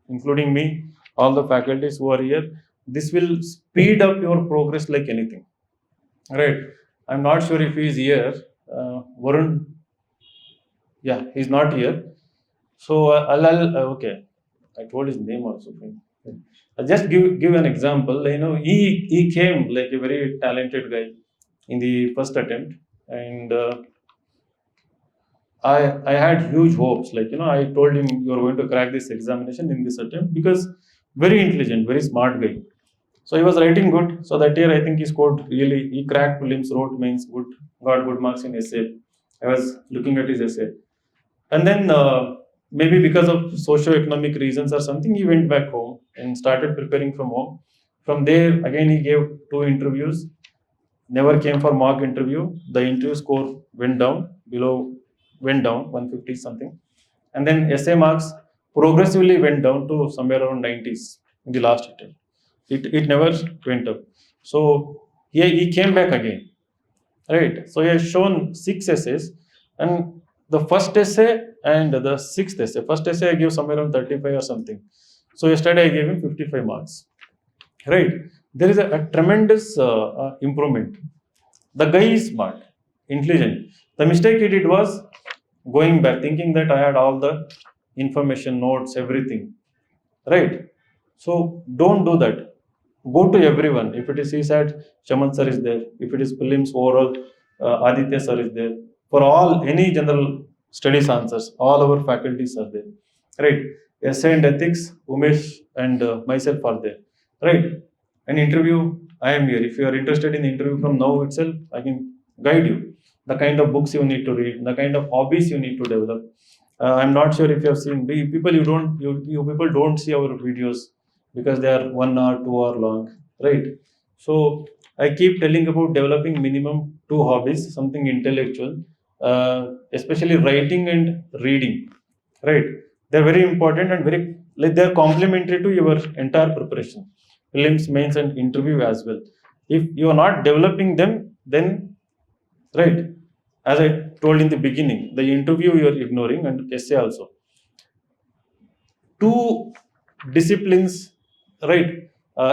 including me, all the faculties who are here. This will speed up your progress like anything, right? I'm not sure if he is here. Varun, yeah, he's not here. So okay, I told his name also. I'll just give an example. He came like a very talented guy in the first attempt, and I had huge hopes. I told him you are going to crack this examination in this attempt because very intelligent, very smart guy. So he was writing good. So that year I think he scored really. He cracked prelims, wrote mains, good, got good marks in essay. I was looking at his essay, and then maybe because of socio-economic reasons or something, he went back home and started preparing from home. From there, again he gave 2 interviews. Never came for mock interview. The interview score went down, 150 something. And then essay marks progressively went down to somewhere around 90s in the last attempt. It never went up. So he came back again, right? So he has shown 6 essays, and the first essay and the sixth essay. First essay I gave somewhere around 35 or something. So yesterday I gave him 55 marks, right? There is a tremendous improvement. The guy is smart, intelligent. The mistake he did was going back, thinking that I had all the information, notes, everything, right? So don't do that. Go to everyone. If it is CSAT, Shaman sir is there. If it is prelims overall, Adithya sir is there. For all any general studies answers, all our faculties are there, right? Essay and ethics, Umesh and myself are there, right? An interview, I am here. If you are interested in the interview from now itself, I can guide you. The kind of books you need to read, the kind of hobbies you need to develop. I'm not sure if you have seen people. You people don't see our videos because they are 1 hour, 2 hour long, right? So I keep telling about developing minimum 2 hobbies, something intellectual, especially writing and reading, right? They're very important and very like they're complementary to your entire preparation, prelims, mains, and interview as well. If you are not developing them, then right, as I told in the beginning, the interview you are ignoring and essay also. Two disciplines, right,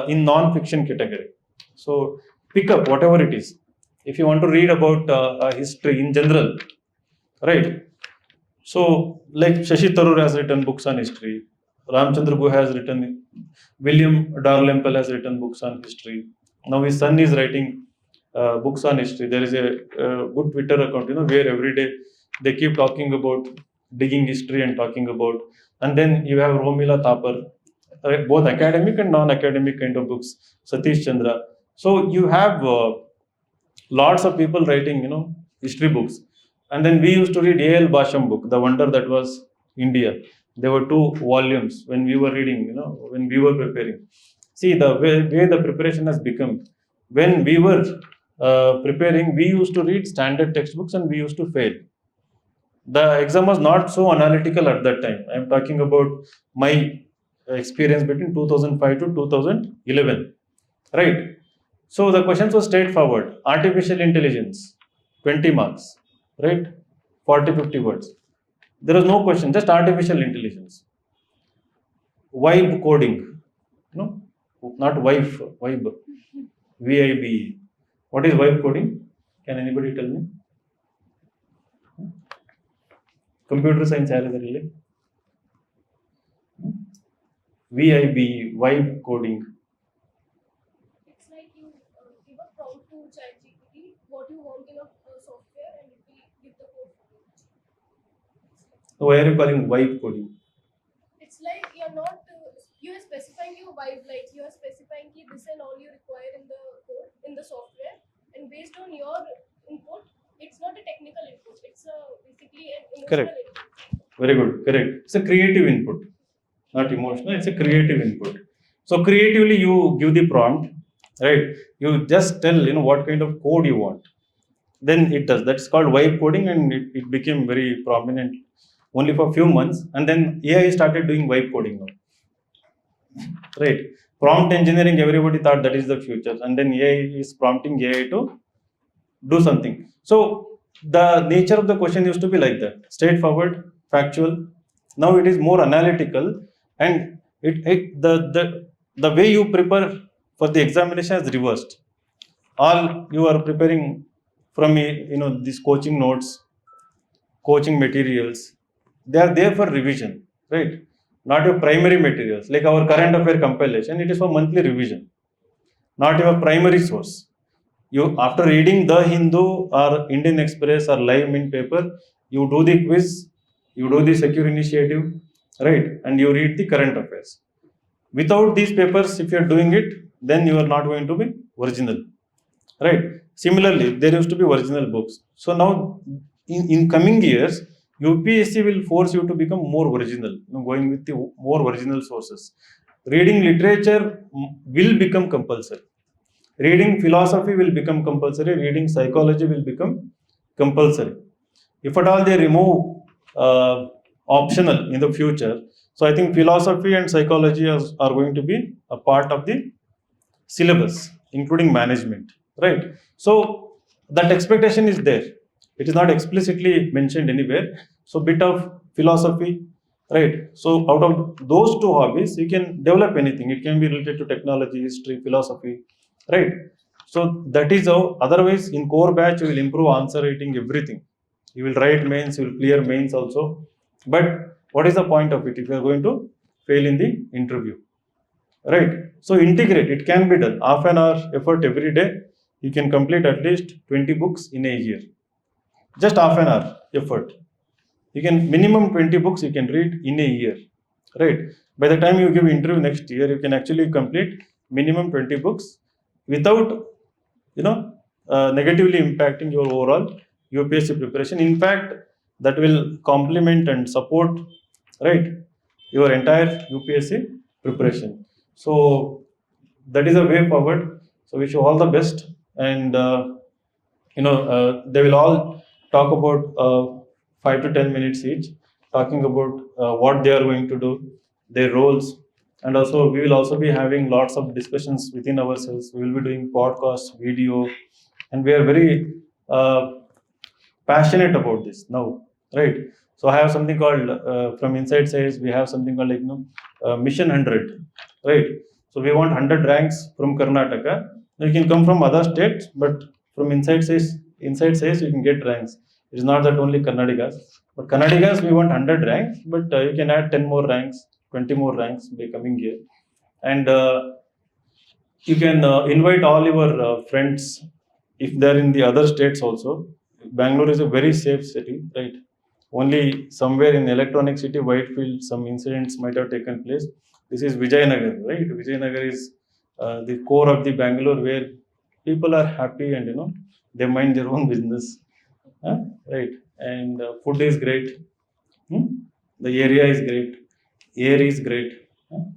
in non-fiction category. So pick up whatever it is. If you want to read about history in general, right? So like Shashi Tharoor has written books on history. Ramchandra Guha has written. William Dalrymple has written books on history. Now his son is writing books on history. There is a good Twitter account, where every day they keep talking about digging history and talking about. And then you have Romila Thapar, right, both academic and non-academic kind of books. Satish Chandra. So you have lots of people writing, history books. And then we used to read A.L. Basham book, The Wonder That Was India. There were 2 volumes when we were reading, when we were preparing. See the way the preparation has become. When we were preparing, we used to read standard textbooks and we used to fail. The exam was not so analytical at that time. I am talking about my experience between 2005 to 2011, right? So the questions were straightforward. Artificial intelligence, 20 marks, right? 40, 50 words. There was no question, just artificial intelligence. Vibe coding, not wife, vibe, VIB. What is vibe coding? Can anybody tell me? Computer science area. VIB, vibe coding. It's like you give a prompt to ChatGPT what you want in a software and it will give the code for you. So why are you calling vibe coding? It's like you are specifying your vibe, like you are specifying this and all you require in the code in the software, and based on your input, it's not a technical input. It's basically an emotional Correct. input. Very good. Correct. It's a creative input, not emotional. It's a creative input. So creatively, you give the prompt, right? You just tell what kind of code you want. Then it does. That's called vibe coding, and it became very prominent only for a few months. And then AI started doing vibe coding now, right? Prompt engineering, everybody thought that is the future, and then AI is prompting AI to do something. So the nature of the question used to be like that, straightforward, factual. Now it is more analytical, and the way you prepare for the examination is reversed. All you are preparing from these coaching notes, coaching materials, they are there for revision, right? Not your primary materials like our current affair compilation. It is for monthly revision, not your primary source. You after reading the Hindu or Indian Express or Live Mint paper, you do the quiz, you do the secure initiative, right? And you read the current affairs. Without these papers, if you are doing it, then you are not going to be original, right? Similarly, there used to be original books. So now, in coming years, UPSC will force you to become more original, going with the more original sources. Reading literature will become compulsory. Reading philosophy will become compulsory. Reading psychology will become compulsory. If at all they remove optional in the future, so I think philosophy and psychology are going to be a part of the syllabus, including management, right? So that expectation is there. It is not explicitly mentioned anywhere. So bit of philosophy, right? So out of those two hobbies, you can develop anything. It can be related to technology, history, philosophy, right? So that is how. Otherwise, in core batch, you will improve answer writing, everything. You will write mains, you will clear mains also. But what is the point of it if you are going to fail in the interview? Right. So integrate, it can be done. Half an hour effort every day, you can complete at least 20 books in a year. Just half an hour effort. You can minimum 20 books you can read in a year. Right. By the time you give interview next year, you can actually complete minimum 20 books without, you know, negatively impacting your overall UPSC preparation. In fact, that will complement and support, right, your entire UPSC preparation. So that is a way forward. So wish you all the best, and they will all talk about 5 to 10 minutes each, talking about what they are going to do, their roles, and also we will also be having lots of discussions within ourselves. We will be doing podcast, video, and we are very passionate about this now, right? So I have something called from InsightsIAS. We have something called Mission 100, right? So we want 100 ranks from Karnataka. You can come from other states, but from InsightsIAS you can get ranks. It is not that only Karnataka, but Karnataka we want 100 ranks, but you can add 10 more ranks, 20 more ranks by coming here, and you can invite all your friends if they're in the other states also. Bangalore is a very safe city, right? Only somewhere in Electronic City, Whitefield, some incidents might have taken place. This is Vijayanagar, right? Vijayanagar is the core of the Bangalore where people are happy and they mind their own business, huh? Right? And food is great. Hmm? The area is great. Air is great.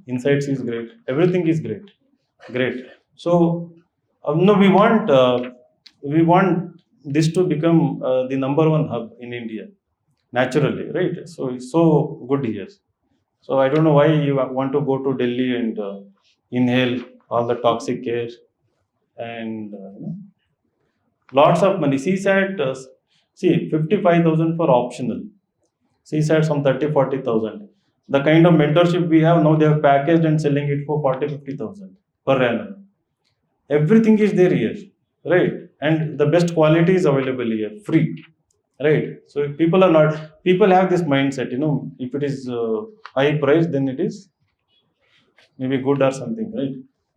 Insights is great. Everything is great. Great. So no, we want this to become the number one hub in India naturally, right? So it's so good here. So I don't know why you want to go to Delhi and inhale all the toxic air and lots of money. CSAT, see 55,000 for optional. CSAT some 30-40,000. The kind of mentorship we have now, they have packaged and selling it for 40-50,000 per annum. Everything is there here, right? And the best quality is available here, free, right? So if people have this mindset, if it is high price, then it is maybe good or something, right?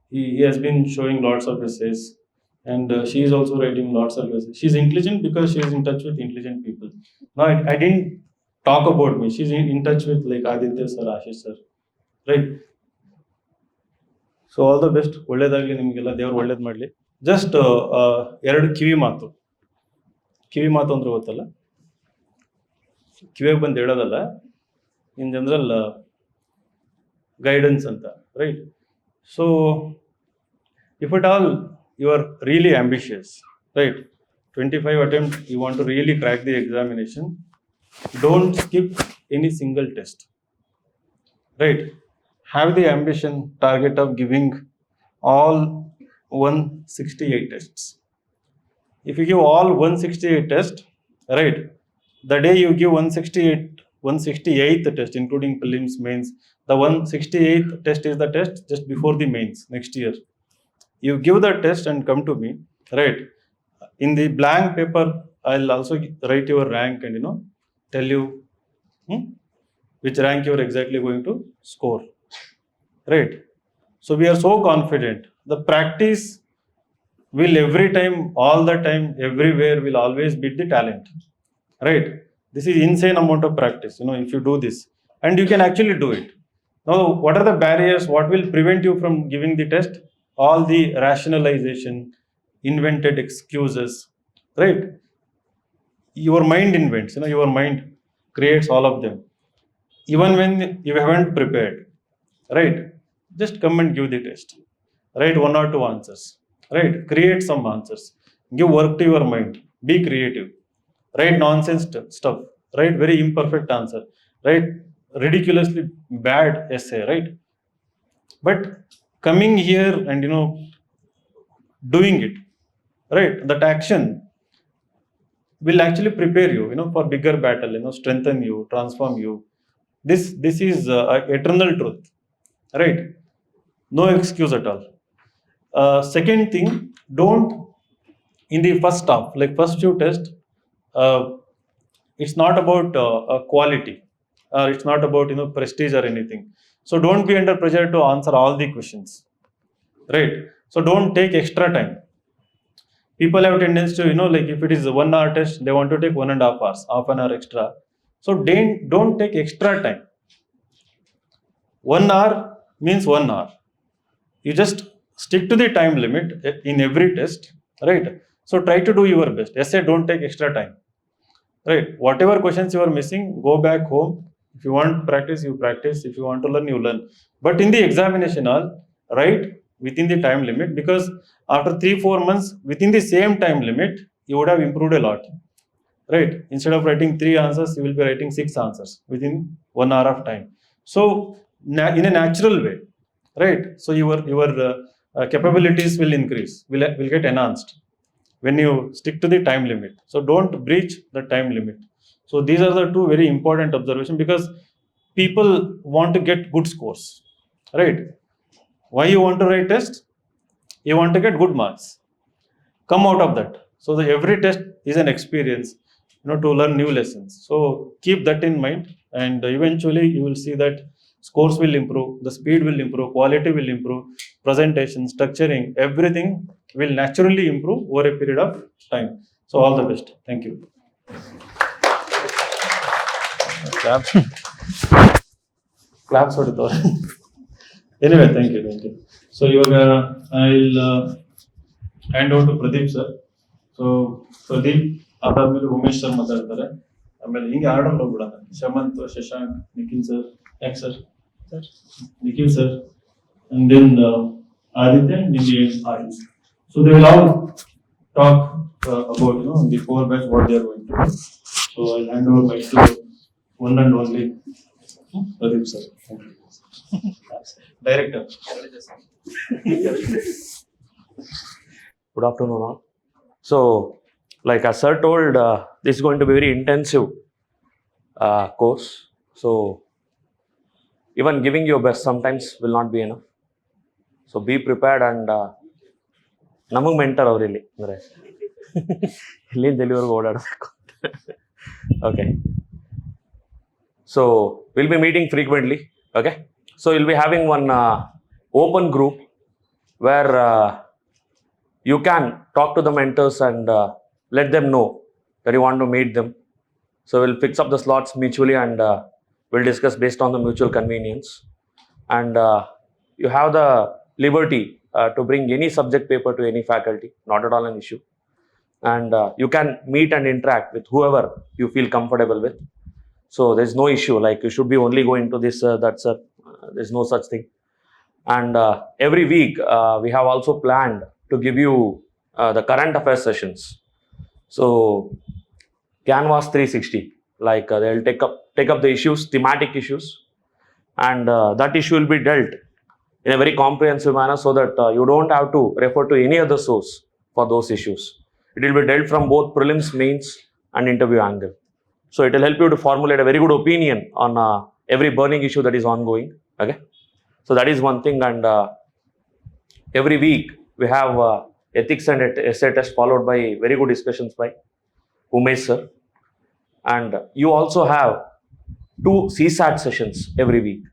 He has been showing lots of essays, and she is also writing lots of essays. She's intelligent because she is in touch with intelligent people. Now I didn't talk about me. She's in touch with like Adithya sir, Ashish sir, right? So all the best, ಒಳ್ಳೇದಾಗಲಿ ನಿಮಗೆಲ್ಲ, ದೇವ್ರು ಒಳ್ಳೇದು ಮಾಡಲಿ. Just ಎರಡು ಕಿವಿ ಮಾತು ಅಂದ್ರೆ ಗೊತ್ತಲ್ಲ, ಕಿವಿಗೆ ಬಂದು ಹೇಳೋದಲ್ಲ, ಇನ್ ಜನರಲ್ ಗೈಡೆನ್ಸ್ ಅಂತ, right? So if it all you are really ambitious, right, 25 attempt you want to really crack the examination, don't skip any single test, right? Have the ambition target of giving all 168 tests. If you give all 168 tests, right, the day you give 168th test, including prelims, mains, the 168th test is the test just before the mains next year. You give the test and come to me, right? In the blank paper, I'll also write your rank and tell you which rank you are exactly going to score. Right. So we are so confident. The practice will every time, all the time, everywhere will always beat the talent. Right. This is insane amount of practice, if you do this. And you can actually do it. Now, what are the barriers? What will prevent you from giving the test? All the rationalization, invented excuses. Right. Your mind invents, your mind creates all of them. Even when you haven't prepared. Right. Just come and give the test. Write 1 or 2 answers. Right. Create some answers. Give work to your mind. Be creative. Write nonsense stuff. Write very imperfect answer. Write ridiculously bad essay. Right. But coming here and doing it, right? That action will actually prepare you, for bigger battle, strengthen you, transform you. This is eternal truth, right? No excuse at all. Second thing, don't in the first half, like first few tests, uh, it's not about quality, or it's not about prestige or anything. So don't be under pressure to answer all the questions, right? So don't take extra time. People have tendency to, like if it is a 1 hour test, they want to take 1.5 hours, half an hour extra. So don't take extra time. 1 hour means 1 hour. You just stick to the time limit in every test, right? So try to do your best. Essay, don't take extra time, right? Whatever questions you are missing, go back home. If you want practice, you practice. If you want to learn, you learn. But in the examination hall, write within the time limit, because after 3-4 months, within the same time limit, you would have improved a lot, right? Instead of writing 3 answers, you will be writing 6 answers within 1 hour of time. So in a natural way, right? So your capabilities will increase, will get enhanced when you stick to the time limit. So don't breach the time limit. So these are the two very important observations, because people want to get good scores, right? Why you want to write test? You want to get good marks. Come out of that. So the every test is an experience, to learn new lessons. So keep that in mind, and eventually you will see that scores will improve, the speed will improve, quality will improve, presentation, structuring, everything will naturally improve over a period of time. So all the best. Thank you. Clap. Claps ಹೊಡಿತಾವ. Anyway, thank you. So ಇವಾಗ I'll hand over to Pradeep sir. So Pradeep, ಅದಾದ್ಮೇಲೆ Umesh sir ಮಾತಾಡ್ತಾರೆ. ಆಮೇಲೆ ಹಿಂಗೆ order ಹೋಗ್ಬಿಡೋಣ. Shamanth, Shashank, Nikhil sir, ಯಾಕೆ sir? Nikhil sir, and then Adithya and in the end Ashish. So they will all talk about the core batch, what they are going to do. So I'll hand over my to one and only Pradeep sir. Thank you. Director. Good afternoon all. So, like as sir told, this is going to be very intensive course. So, even giving your best sometimes will not be enough. So, be prepared and ನಮಗೆ mentor ಅವರಿಲ್ಲಿ ಅಂದರೆ ಇಲ್ಲಿಂದ ಎಲ್ಲಿವರೆಗೂ ಓಡಾಡಬೇಕು. Okay, so will be meeting frequently. Okay, so will be having one open group where you can talk to the mentors and let them know that you want to meet them. So we'll fix up the slots mutually and we'll discuss based on the mutual convenience. And you have the liberty to bring any subject paper to any faculty, not at all an issue. And you can meet and interact with whoever you feel comfortable with. So there's no issue like you should be only going to this, that, sir. There's no such thing. And every week we have also planned to give you the current affairs sessions. So Canvas 360, like they'll take up the issues, thematic issues, and that issue will be dealt in a very comprehensive manner so that you don't have to refer to any other source for those issues. It will be dealt from both prelims, mains, and interview angle. So it will help you to formulate a very good opinion on every burning issue that is ongoing. Okay. So that is one thing, and every week we have ethics and essay test followed by very good discussions by Umesh sir. And you also have 2 CSAT sessions every week.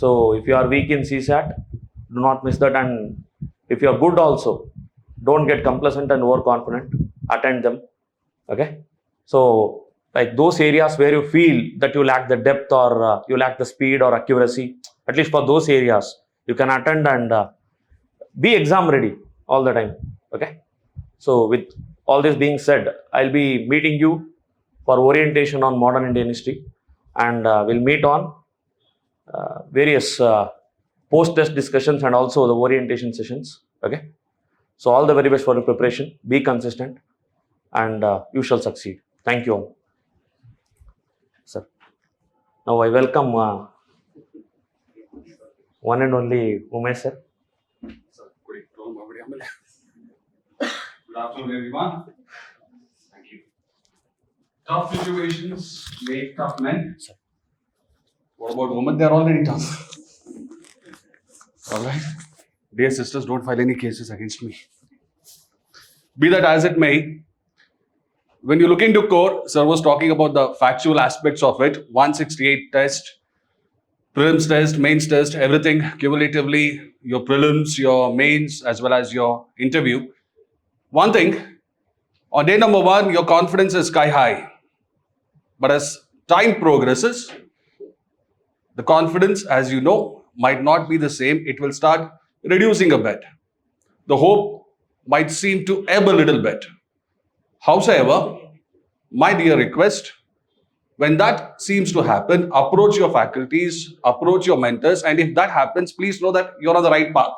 So if you are weak in CSAT, do not miss that. And if you are good also, don't get complacent and overconfident. Attend them. Okay. So like those areas where you feel that you lack the depth or you lack the speed or accuracy, at least for those areas, you can attend and be exam ready all the time. Okay. So with all this being said, I'll be meeting you for orientation on modern Indian history, and we'll meet on various post-test discussions and also the orientation sessions. Okay. So all the very best for the preparation. Be consistent and you shall succeed. Thank you all. Sir. Now I welcome one and only Umesh sir. Good afternoon, everyone. Thank you. Tough situations make tough men. What about women? They're already tough. All right. Dear sisters, don't file any cases against me. Be that as it may, when you look into core, sir was talking about the factual aspects of it. 168 test, prelims test, mains test, everything cumulatively, your prelims, your mains, as well as your interview. One thing, on day number 1, your confidence is sky high. But as time progresses, the confidence, as you know, might not be the same. It will start reducing a bit. The hope might seem to ebb a little bit. However, my dear request, when that seems to happen, approach your faculties, approach your mentors, and if that happens, please know that you're on the right path.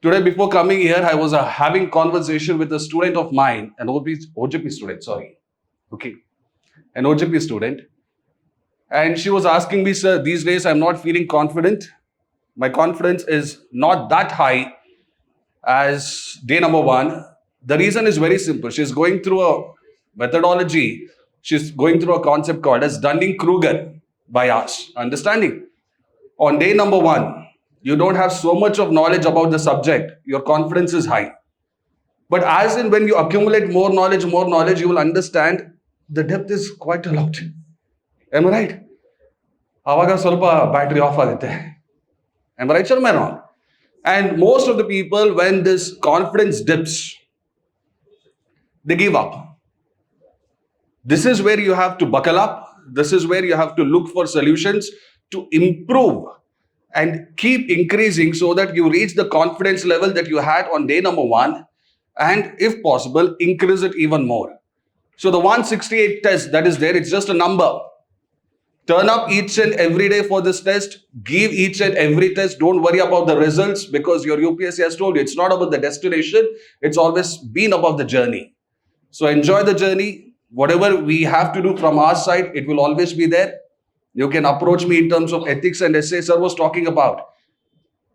Today, before coming here, I was having conversation with a student of mine, an OJP student, sorry. Okay. An OJP student. And she was asking me, sir, these days I'm not feeling confident. My confidence is not that high as day number 1. The reason is very simple. She's going through a methodology. She's going through a concept called as Dunning-Kruger bias. Understanding? On day number 1, you don't have so much of knowledge about the subject. Your confidence is high. But as in when you accumulate more knowledge, you will understand the depth is quite a lot. Am I right? ಆವಾಗ ಸ್ವಲ್ಪ battery off ಆಗುತ್ತೆ. Am I right or am I wrong? And most of the people, when this confidence dips, they give up. This is where you have to buckle up. This is where you have to look for solutions to improve and keep increasing so that you reach the confidence level that you had on day number 1, and if possible, increase it even more. So the 168 test that is there, it's just a number. Turn up each and every day for this test. Give each and every test. Don't worry about the results because your UPSC has told you it's not about the destination. It's always been about the journey. So enjoy the journey. Whatever we have to do from our side, it will always be there. You can approach me in terms of ethics and essay. Sir was talking about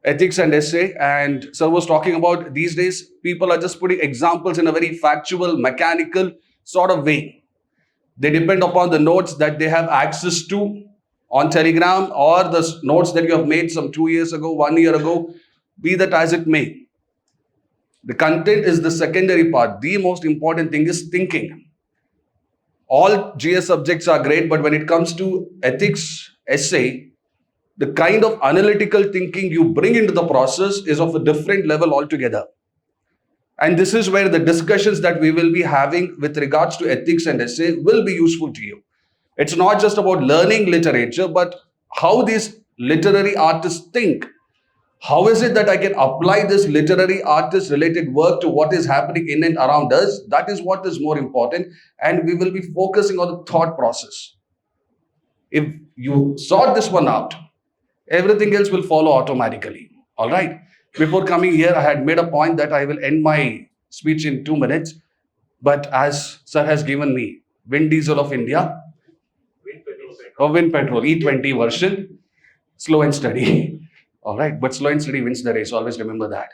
ethics and essay, and sir was talking about these days people are just putting examples in a very factual, mechanical sort of way. They depend upon the notes that they have access to on Telegram or the notes that you have made some 2 years ago, 1 year ago, be that as it may. The content is the secondary part. The most important thing is thinking. All GS subjects are great, but when it comes to ethics, essay, the kind of analytical thinking you bring into the process is of a different level altogether. And this is where the discussions that we will be having with regards to ethics and essay will be useful to you. It's not just about learning literature, but how these literary artists think. How is it that I can apply this literary artist related work to what is happening in and around us? That is what is more important. And we will be focusing on the thought process. If you sort this one out, everything else will follow automatically. All right. Before coming here, I had made a point that I will end my speech in 2 minutes. But as sir has given me, Vin Diesel of India, Vin Petrol, E20 version, slow and steady. All right. But slow and steady wins the race. Always remember that.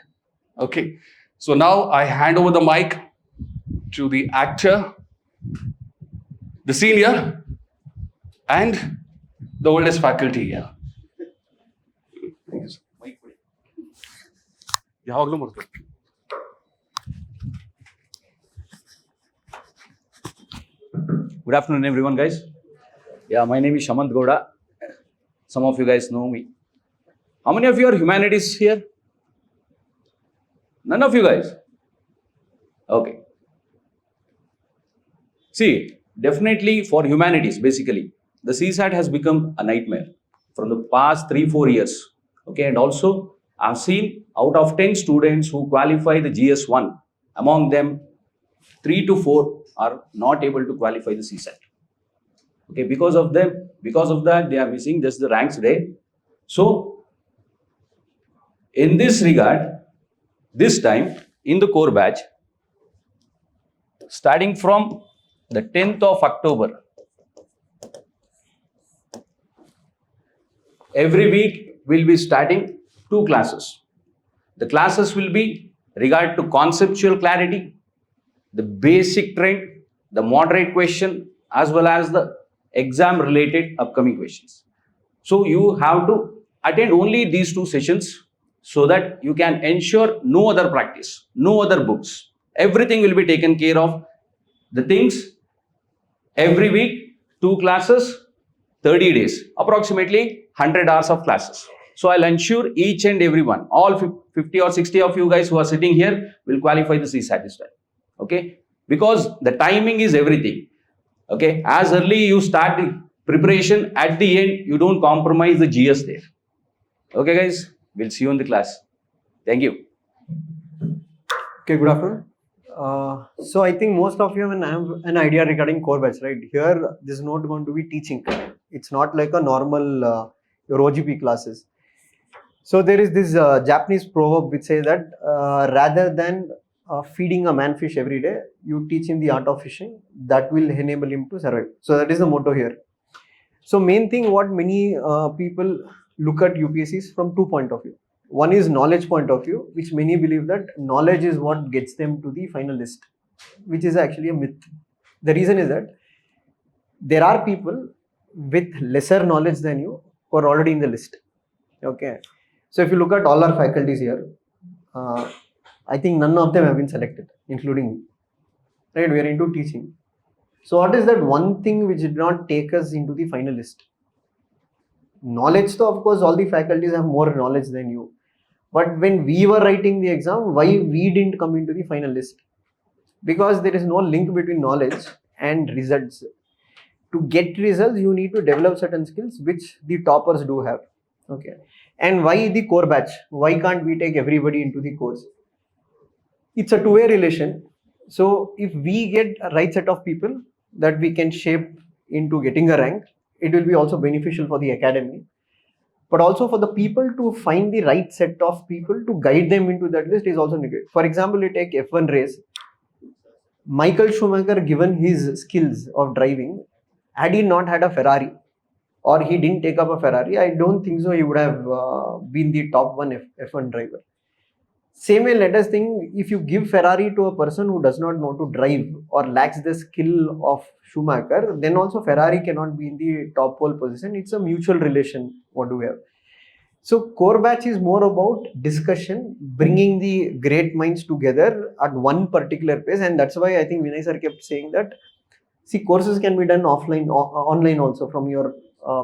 Okay. So now I hand over the mic to the actor, the senior, and the oldest faculty here. Thank you, sir. ಯಾವಾಗಲೂ ಮಾಡ್ತಾರೆ. Good afternoon, everyone, guys. Yeah, my name is Nikhil Gowda. Some of you guys know me. How many of you are humanities here? None of you guys? Okay. See, definitely for humanities, basically, the CSAT has become a nightmare from the past 3-4 years. Okay, and also I've seen out of 10 students who qualify the GS1, among them 3 to 4 are not able to qualify the CSAT. Okay, because of that, they are missing just the ranks day. So, in this regard, this time in the core batch, starting from the 10th of October, every week we'll be starting 2 classes. The classes will be regard to conceptual clarity, the basic trend, the moderate question, as well as the exam related upcoming questions. So you have to attend only these 2 sessions so that you can ensure no other practice, no other books. Everything will be taken care of. The things every week, 2 classes, 30 days, approximately 100 hours of classes. So I'll ensure each and every one, all 50 or 60 of you guys who are sitting here will qualify the CSAT this time. Okay? Because the timing is everything. Okay? As early you start the preparation, at the end, you don't compromise the GS there. Okay, guys? We'll see you in the class. Thank you. Okay, good afternoon. So I think most of you have an idea regarding core batch, right? Here, this is not going to be teaching. It's not like a normal your OGP classes. So there is this Japanese proverb which says that rather than feeding a man fish every day, you teach him the art of fishing. That will enable him to survive. So that is the motto here. So main thing what many people look at UPSCs from 2 point of view. One is knowledge point of view, which many believe that knowledge is what gets them to the final list, which is actually a myth. The reason is that there are people with lesser knowledge than you who are already in the list. Okay. So if you look at all our faculties here, I think none of them have been selected, including me. Right? We are into teaching. So what is that one thing which did not take us into the final list? Knowledge, though, of course, all the faculties have more knowledge than you. But when we were writing the exam, why we didn't come into the final list? Because there is no link between knowledge and results. To get results, you need to develop certain skills which the toppers do have. Okay. And why the core batch? Why can't we take everybody into the course? It's a two-way relation. So if we get a right set of people that we can shape into getting a rank, it will be also beneficial for the academy, but also for the people to find the right set of people to guide them into that list is also needed. For example, you take F1 race. Michael Schumacher, given his skills of driving, had he not had a Ferrari or he didn't take up a Ferrari, I don't think so he would have been the top one F1 driver. Same way, let us think, if you give Ferrari to a person who does not know to drive or lacks the skill of Schumacher, then also Ferrari cannot be in the top pole position. It's a mutual relation. What do we have? So core batch is more about discussion, bringing the great minds together at one particular pace, and that's why I think Vinay sir kept saying that, see, courses can be done offline, online also from your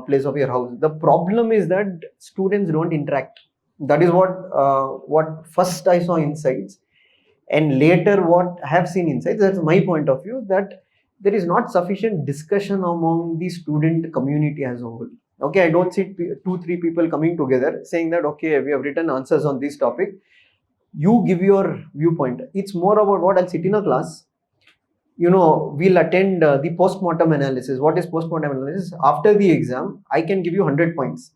place of your house. The problem is that students don't interact. That is what first I saw Insights, and later what I have seen Insights. That's my point of view, that there is not sufficient discussion among the student community as a whole. Okay, I don't see 2-3 people coming together saying that, okay, we have written answers on this topic. You give your viewpoint. It's more about what I'll sit in a class. You know, we'll attend the post-mortem analysis. What is post-mortem analysis? After the exam, I can give you 100 points.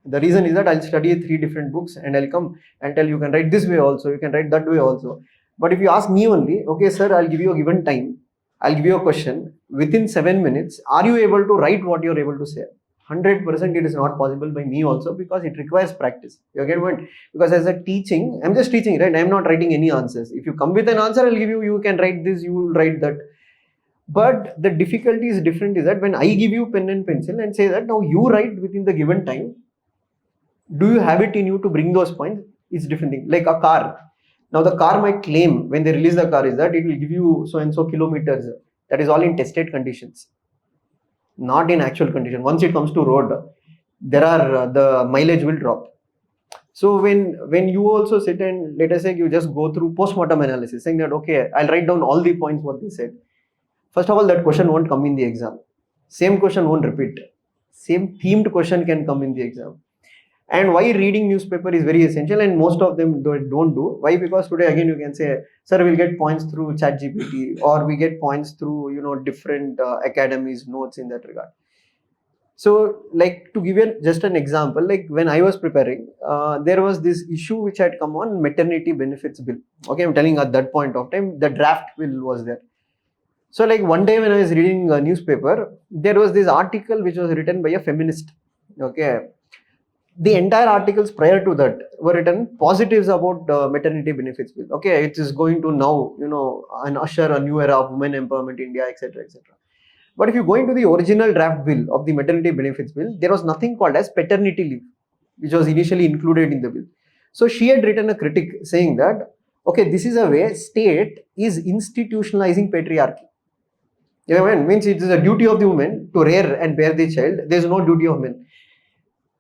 The reason is that I'll study 3 different books and I'll come and tell you can write this way also, you can write that way also. But if you ask me only, okay, sir, I'll give you a given time, I'll give you a question. Within 7 minutes, are you able to write what you're able to say? 100% it is not possible by me also, because it requires practice. You get what? Because as a teaching, I'm just teaching, right? I'm not writing any answers. If you come with an answer, I'll give you, you can write this, you will write that. But the difficulty is different, is that when I give you pen and pencil and say that now you write within the given time, do you have it in you to bring those points? It's different thing. Like a car. Now the car might claim when they release the car is that it will give you so and so kilometers. That is all in tested conditions, not in actual condition. Once it comes to road, there are the mileage will drop. So when you also sit and let us say you just go through post-mortem analysis, saying that, okay, I'll write down all the points what they said. First of all, that question won't come in the exam. Same question won't repeat. Same themed question can come in the exam. And why reading newspaper is very essential, and most of them don't do. Why? Because today again you can say, sir, we'll get points through ChatGPT, or we get points through different academies notes in that regard. So, like, to give you just an example, like when I was preparing, there was this issue which had come on maternity benefits bill. Okay, I'm telling at that point of time, the draft bill was there. So, like one day when I was reading a newspaper, there was this article which was written by a feminist. Okay. the entire articles prior to that were written positives about maternity benefits bill. Okay, it is going to now, and usher a new era of women empowerment in India, etc., etc. But if you go into the original draft bill of the maternity benefits bill, there was nothing called as paternity leave, which was initially included in the bill. So she had written a critic saying that, okay, this is a way state is institutionalizing patriarchy. You know what I mean? Means it is a duty of the woman to rear and bear the child. There is no duty of men.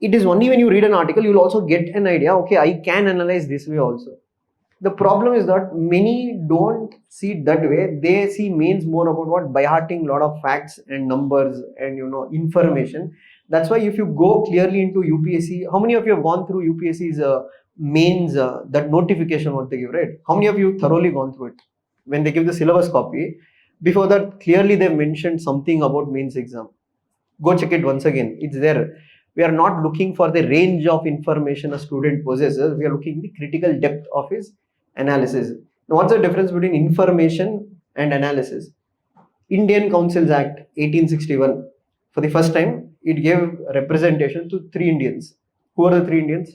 It is only when you read an article, you'll also get an idea, okay, I can analyze this way also. The problem is that many don't see it that way. They see mains more about what? By hearting a lot of facts and numbers and information. That's why if you go clearly into UPSC, how many of you have gone through UPSC's mains, that notification what they give, right? How many of you thoroughly gone through it? When they give the syllabus copy, before that clearly they mentioned something about mains exam. Go check it once again. It's there. We are not looking for the range of information a student possesses. We are looking the critical depth of his analysis. Now, what's the difference between information and analysis? Indian Councils Act 1861. For the first time, it gave representation to 3 Indians. Who are the 3 Indians?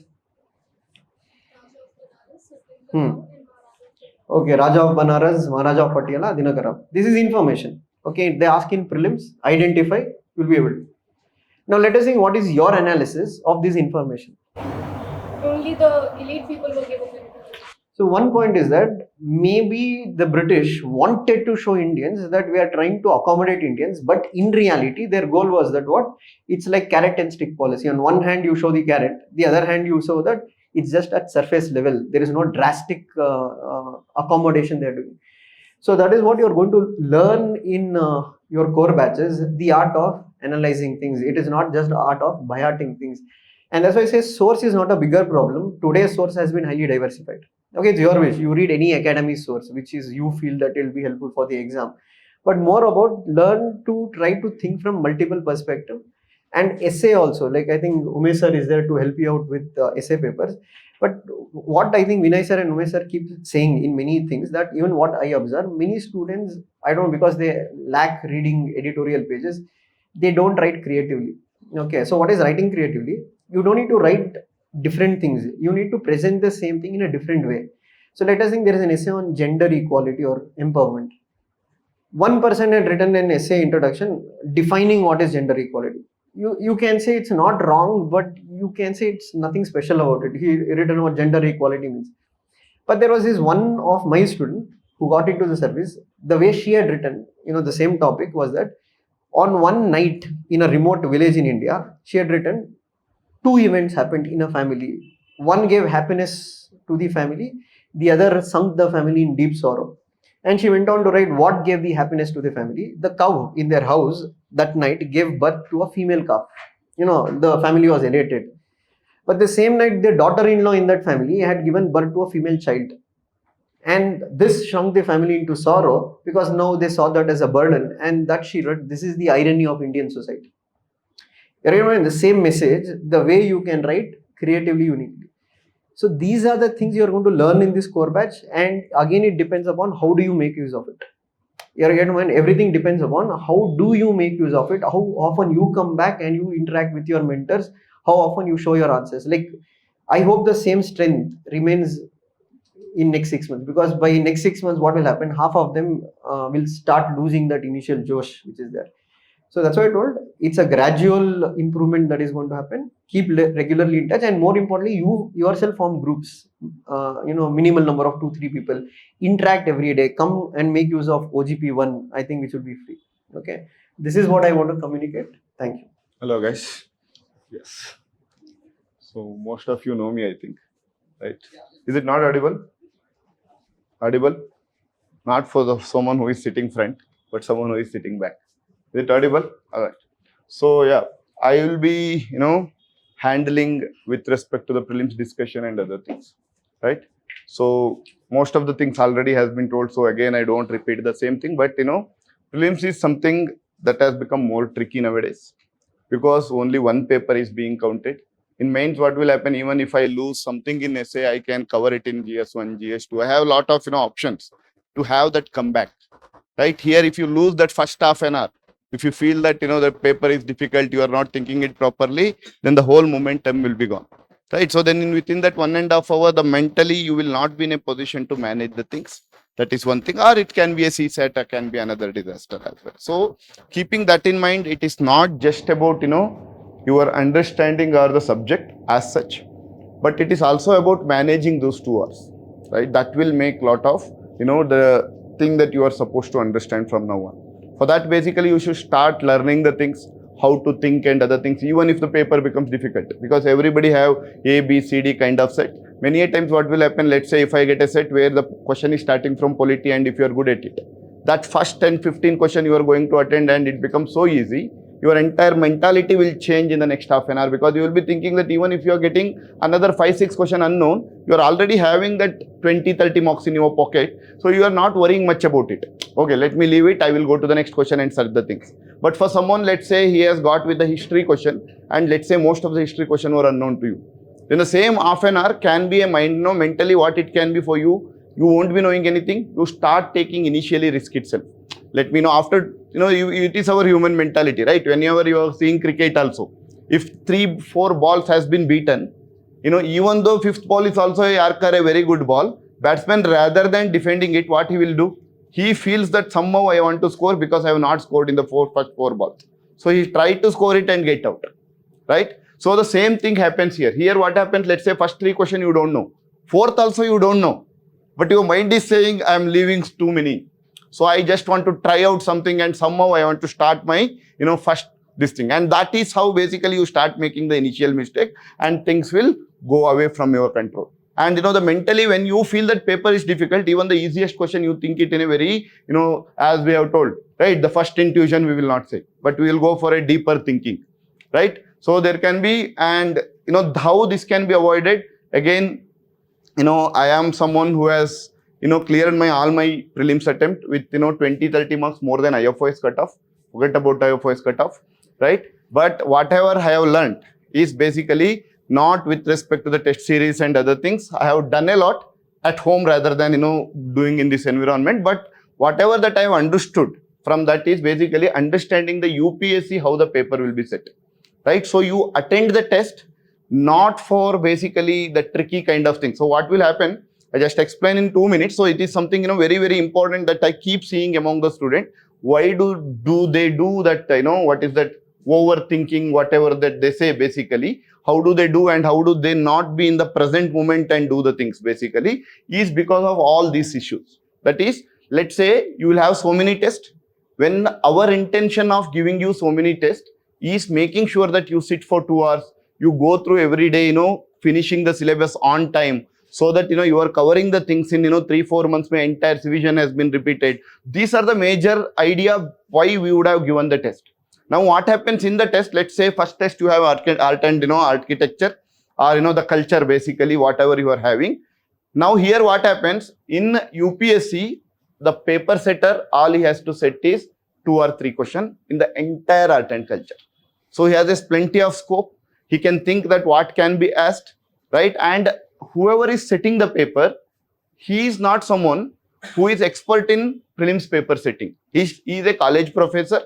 Okay, Raja of Banaras, Maharaja of Patiala, Dinakara. This is information. Okay, they ask in prelims, identify, you'll be able to. Now let us see what is your analysis of this information. Only the elite people were given the information. So one point is that maybe the British wanted to show Indians that we are trying to accommodate Indians, but in reality their goal was that what? It's like carrot and stick policy. On one hand you show the carrot, the other hand you show that it's just at surface level. There is no drastic accommodation they are doing. So that is what you are going to learn in your core batches, the art of analyzing things. It is not just the art of by-hearting things. And that's why I say source is not a bigger problem. Today's source has been highly diversified. Okay, it's your wish. You read any academic source, which is you feel that it will be helpful for the exam. But more about learn to try to think from multiple perspectives. And essay also, like I think Umesh sir is there to help you out with essay papers. But what I think Vinay sir and Umesh sir keep saying in many things, that even what I observe, many students, I don't know, because they lack reading editorial pages, they don't write creatively. Okay, so what is writing creatively? You don't need to write different things. You need to present the same thing in a different way. So let us think there is an essay on gender equality or empowerment. One person had written an essay introduction defining what is gender equality. You can say it's not wrong, but you can say it's nothing special about it. He written what gender equality means. But there was this one of my student who got into the service. The way she had written, the same topic was that on one night in a remote village in India, she had written 2 events happened in a family. One gave happiness to the family, the other sunk the family in deep sorrow. And she went on to write what gave the happiness to the family. The cow in their house that night gave birth to a female calf. The family was elated. But the same night, the daughter-in-law in that family had given birth to a female child. And this shrunk the family into sorrow because now they saw that as a burden. And that she wrote, this is the irony of Indian society. In the same message, the way you can write creatively, uniquely. So these are the things you are going to learn in this core batch. And again, it depends upon how do you make use of it. Everything depends upon how do you make use of it, how often you come back and you interact with your mentors, how often you show your answers. Like, I hope the same strength remains in next 6 months, because by next 6 months, what will happen? Half of them will start losing that initial josh which is there. So that's why I told it's a gradual improvement that is going to happen. Keep regularly in touch, and more importantly, you yourself form groups. Minimal number of 2-3 people. Interact every day. Come and make use of OGP1. I think which will be free. Okay. This is what I want to communicate. Thank you. Hello, guys. Yes. So most of you know me, I think, right? Is it not audible? Audible? Not for someone who is sitting front, but someone who is sitting back. Is it audible? All right. So yeah, I will be, handling with respect to the prelims discussion and other things, right? So most of the things already has been told. So again, I don't repeat the same thing, but prelims is something that has become more tricky nowadays because only one paper is being counted. In mains, what will happen? Even if I lose something in essay, I can cover it in GS1, GS2. I have a lot of options to have that comeback. Right here, if you lose that first half an hour, If you feel that, the paper is difficult, you are not thinking it properly, then the whole momentum will be gone. Right. So then within that 1.5 hours, the mentally you will not be in a position to manage the things. That is one thing. Or it can be a CSAT, or can be another disaster as well. So keeping that in mind, it is not just about, your understanding or the subject as such, but it is also about managing those 2 hours. Right. That will make lot of, the thing that you are supposed to understand from now on. For that, basically, you should start learning the things, how to think and other things, even if the paper becomes difficult, because everybody have A, B, C, D kind of set. Many a times what will happen, let's say if I get a set where the question is starting from polity, and if you are good at it, that first 10, 15 question you are going to attend and it becomes so easy, your entire mentality will change in the next half an hour, because you will be thinking that even if you are getting another 5, 6 question unknown, you are already having that 20, 30 marks in your pocket. So you are not worrying much about it. Okay, let me leave it. I will go to the next question and search the things. But for someone, let's say he has got with the history question, and let's say most of the history question were unknown to you. Then the same half an hour can be a mind, mentally what it can be for you. You won't be knowing anything. You start taking initially risk itself. Let me know after, it is our human mentality, right? Whenever you are seeing cricket also, if 3, 4 balls has been beaten, even though 5th ball is also a Yorker, a very good ball, batsman, rather than defending it, what he will do? He feels that somehow I want to score because I have not scored in the first 4 balls. So he tried to score it and get out, right? So the same thing happens here. Here what happens, let's say first 3 question you don't know. 4th also you don't know. But your mind is saying, I am leaving too many. So I just want to try out something and somehow I want to start my, first this thing. And that is how basically you start making the initial mistake and things will go away from your control. And the mentally when you feel that paper is difficult, even the easiest question you think it in a very, as we have told, right? The first intuition we will not say, but we will go for a deeper thinking, right? So there can be, and how this can be avoided. Again, I am someone who has, cleared all my prelims attempt with, 20, 30 marks more than IFOS cutoff. Forget about IFOS cutoff, right? But whatever I have learned is basically not with respect to the test series and other things. I have done a lot at home rather than, doing in this environment. But whatever that I have understood from that is basically understanding the UPSC, how the paper will be set, right? So you attend the test, not for basically the tricky kind of thing. So what will happen? I just explain in 2 minutes. So it is something, very, very important that I keep seeing among the student. Why do they do that, what is that overthinking, whatever that they say basically, how do they do and how do they not be in the present moment and do the things basically, is because of all these issues. That is, let's say you will have so many tests. When our intention of giving you so many tests is making sure that you sit for 2 hours, you go through every day, finishing the syllabus on time, so that, you are covering the things in, 3-4 months, my entire revision has been repeated. These are the major idea why we would have given the test. Now, what happens in the test? Let's say first test you have art and, architecture, or, the culture, basically, whatever you are having. Now, here what happens in UPSC, the paper setter, all he has to set is 2 or 3 questions in the entire art and culture. So he has plenty of scope. He can think that what can be asked, right? And whoever is setting the paper, he is not someone who is expert in prelims paper setting. He is a college professor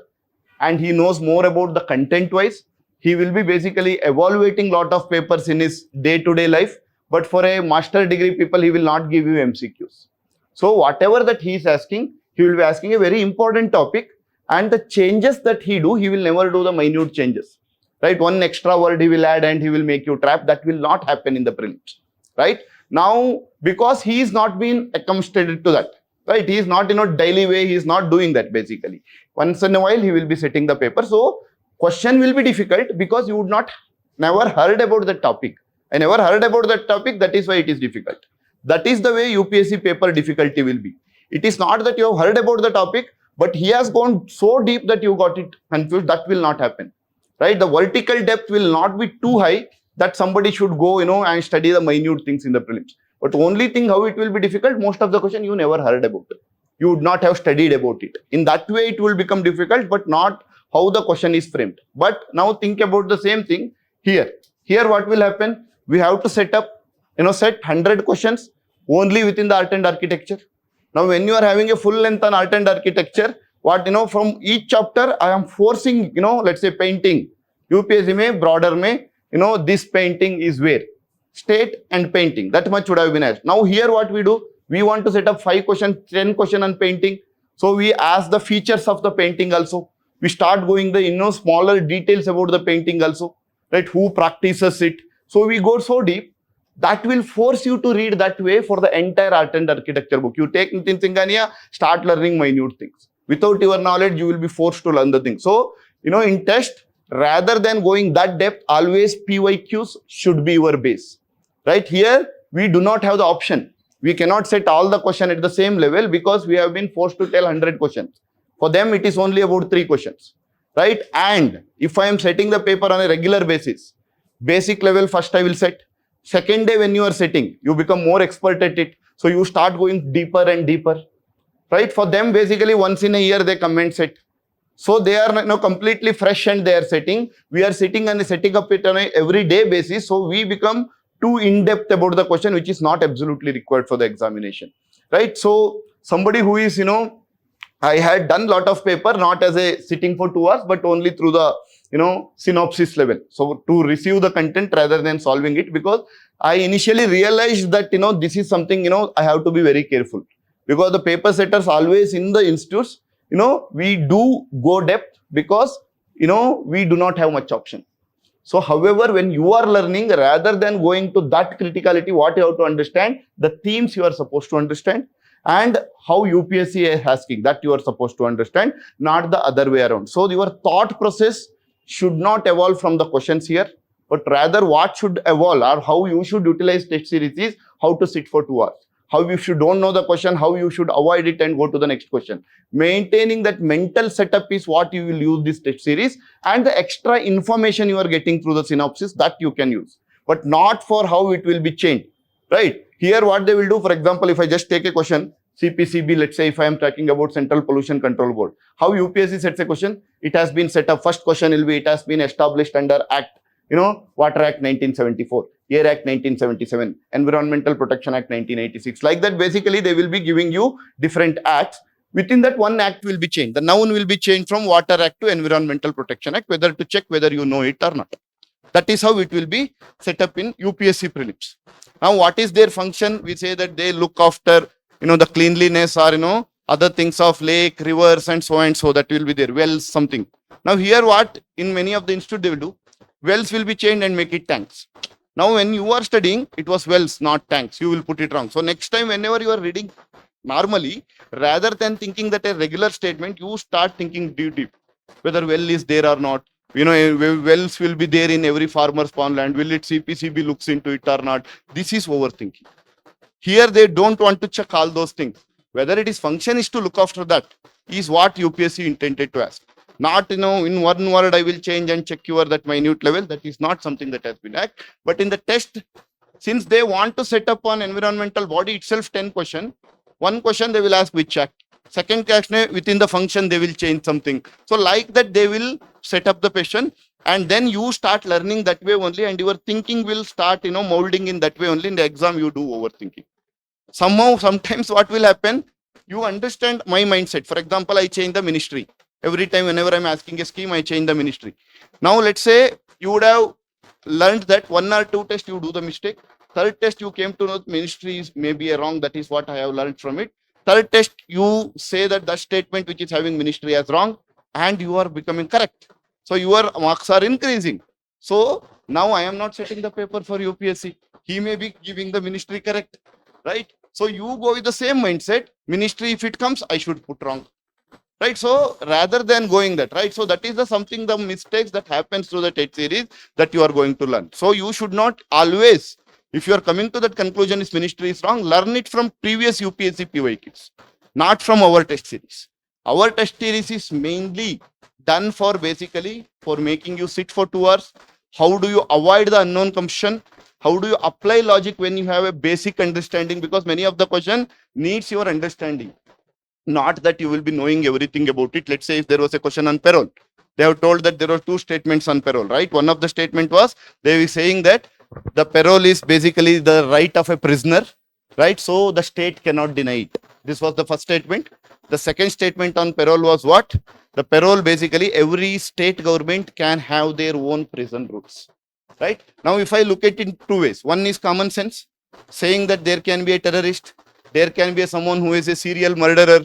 and he knows more about the content wise. He will be basically evaluating lot of papers in his day-to-day life. But for a master degree people, he will not give you MCQs. So whatever that he is asking, he will be asking a very important topic, and the changes that he do, he will never do the minute changes. Right? One extra word he will add and he will make you trap. That will not happen in the prelims. Right? Now, because he is not been accustomed to that, right? He is not in a daily way, he is not doing that basically. Once in a while, he will be setting the paper. So, question will be difficult because you would not never heard about the topic. I never heard about that topic, that is why it is difficult. That is the way UPSC paper difficulty will be. It is not that you have heard about the topic, but he has gone so deep that you got it confused. That will not happen. Right? The vertical depth will not be too high that somebody should go, and study the minute things in the prelims. But only thing how it will be difficult, most of the question you never heard about it. You would not have studied about it. In that way, it will become difficult, but not how the question is framed. But now think about the same thing here. Here what will happen? We have to set up, set 100 questions only within the art and architecture. Now, when you are having a full length on art and architecture, what, from each chapter, I am forcing, let's say painting. UPSC mein, broader mein, this painting is where? State and painting. That much would have been asked. Now here what we do? We want to set up 5 questions, 10 questions on painting. So we ask the features of the painting also. We start going the, smaller details about the painting also. Right? Who practices it? So we go so deep. That will force you to read that way for the entire art and architecture book. You take Nitin Singhania, start learning minute things. Without your knowledge, you will be forced to learn the thing. So, in test, rather than going that depth, always PYQs should be your base. Right? Here, we do not have the option. We cannot set all the question at the same level because we have been forced to tell 100 questions. For them, it is only about 3 questions. Right? And if I am setting the paper on a regular basis, basic level first I will set. Second day when you are setting, you become more expert at it. So you start going deeper and deeper. Right? For them, basically once in a year they come and set. So they are completely fresh and they are setting. We are sitting and setting up it on a everyday basis. So we become too in-depth about the question, which is not absolutely required for the examination. Right? So somebody who is, I had done lot of paper, not as a sitting for 2 hours, but only through the, synopsis level. So to receive the content rather than solving it, because I initially realized that, this is something, I have to be very careful. Because the paper setters always in the institutes, we do go depth because, we do not have much option. So, however, when you are learning, rather than going to that criticality, what you have to understand, the themes you are supposed to understand and how UPSC is asking, that you are supposed to understand, not the other way around. So, your thought process should not evolve from the questions here, but rather what should evolve or how you should utilize test series is how to sit for 2 hours. How if you don't know the question, how you should avoid it and go to the next question. Maintaining that mental setup is what you will use this test series, and the extra information you are getting through the synopsis that you can use, but not for how it will be changed. Right? Here what they will do, for example, if I just take a question, CPCB, let's say if I am talking about Central Pollution Control Board, how UPSC sets a question, it has been set up, first question will be, it has been established under Act, Water Act 1974, Air Act 1977, Environmental Protection Act 1986. Like that, basically, they will be giving you different acts. Within that, one act will be changed. The noun will be changed from Water Act to Environmental Protection Act, whether to check whether you know it or not. That is how it will be set up in UPSC prelims. Now, what is their function? We say that they look after, the cleanliness or, other things of lake, rivers, and so that will be there. Wells, something. Now, here what in many of the institute they will do, wells will be changed and make it tanks. Now, when you are studying, it was wells, not tanks. You will put it wrong. So, next time, whenever you are reading normally, rather than thinking that a regular statement, you start thinking deep, whether well is there or not. Wells will be there in every farmer's pond land. Will it CPCB looks into it or not? This is overthinking. Here, they don't want to check all those things. Whether it is function is to look after that is what UPSC intended to ask. Not, in one word, I will change and check your that minute level. That is not something that has been asked. But in the test, since they want to set up on environmental body itself 10 question, one question they will ask which act. Second question, within the function, they will change something. So like that, they will set up the question and then you start learning that way only and your thinking will start, molding in that way only. In the exam, you do overthinking. Sometimes what will happen, you understand my mindset. For example, I change the ministry. Every time, whenever I'm asking a scheme, I change the ministry. Now, let's say you would have learned that 1 or 2 tests you do the mistake. Third test, you came to know the ministry is maybe a wrong. That is what I have learned from it. Third test, you say that the statement which is having ministry as wrong and you are becoming correct. So, your marks are increasing. So, now I am not setting the paper for UPSC. He may be giving the ministry correct. Right? So, you go with the same mindset. Ministry, if it comes, I should put wrong. Right? So, rather than going that, right? So, that is the mistakes that happens through the test series that you are going to learn. So, you should not always, if you are coming to that conclusion is ministry is wrong, learn it from previous UPSC PYQs, not from our test series. Our test series is mainly done for basically for making you sit for 2 hours. How do you avoid the unknown question? How do you apply logic when you have a basic understanding? Because many of the question needs your understanding. Not that you will be knowing everything about it. Let's say if there was a question on parole, they have told that there are 2 statements on parole, right? One of the statement was they were saying that the parole is basically the right of a prisoner, right? So the state cannot deny it. This was the first statement. The second statement on parole was what? The parole, basically every state government can have their own prison rules, right? Now, if I look at it in two ways, one is common sense, saying that there can be a terrorist, there can be someone who is a serial murderer,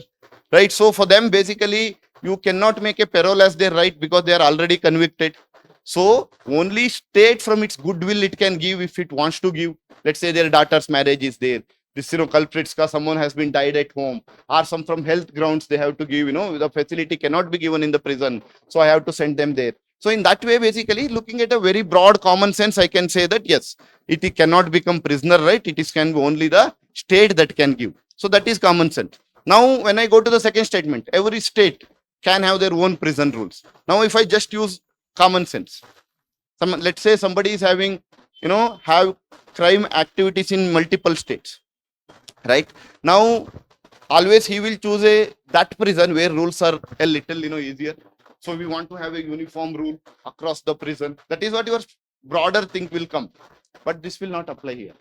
right? So for them, basically, you cannot make a parole as their right because they are already convicted. So only state from its goodwill it can give if it wants to give. Let's say their daughter's marriage is there. This, culprits ka someone has been died at home, or some from health grounds they have to give, the facility cannot be given in the prison. So I have to send them there. So in that way, basically looking at a very broad common sense, I can say that yes, it cannot become prisoner, right? It is can be only the state that can give. So that is common sense. Now, when I go to the second statement, every state can have their own prison rules. Now, if I just use common sense, let's say somebody is having, have crime activities in multiple states, right? Now, always he will choose that prison where rules are a little, easier. So we want to have a uniform rule across the prison. That is what your broader thing will come. But this will not apply here,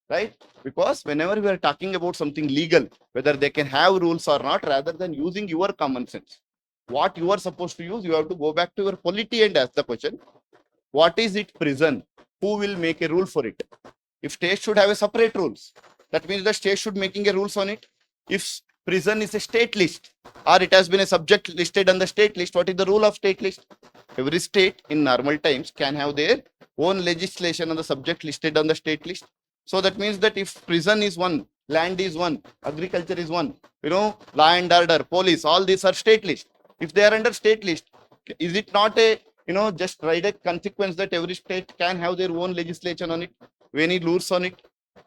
right? Because whenever we are talking about something legal, whether they can have rules or not, rather than using your common sense, what you are supposed to use, you have to go back to your polity and ask the question, what is it prison? Who will make a rule for it? If state should have a separate rules, that means the state should making a rules on it. If prison is a state list or it has been a subject listed on the state list, what is the rule of state list? Every state in normal times can have their own legislation on the subject listed on the state list. So that means that if prison is one, land is one, agriculture is one, law and order, police, all these are state list. If they are under state list, is it not a, just direct consequence that every state can have their own legislation on it, any rules on it,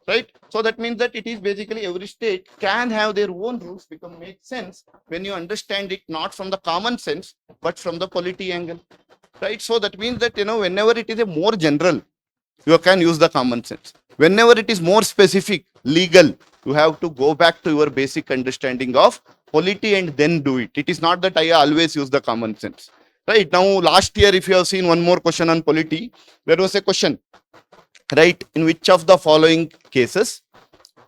right? So that means that it is basically every state can have their own rules, makes sense when you understand it not from the common sense, but from the polity angle, right? So that means that, whenever it is a more general, you can use the common sense. Whenever it is more specific, legal, you have to go back to your basic understanding of polity and then do it. It is not that I always use the common sense, right? Now, last year, if you have seen one more question on polity, there was a question, right? In which of the following cases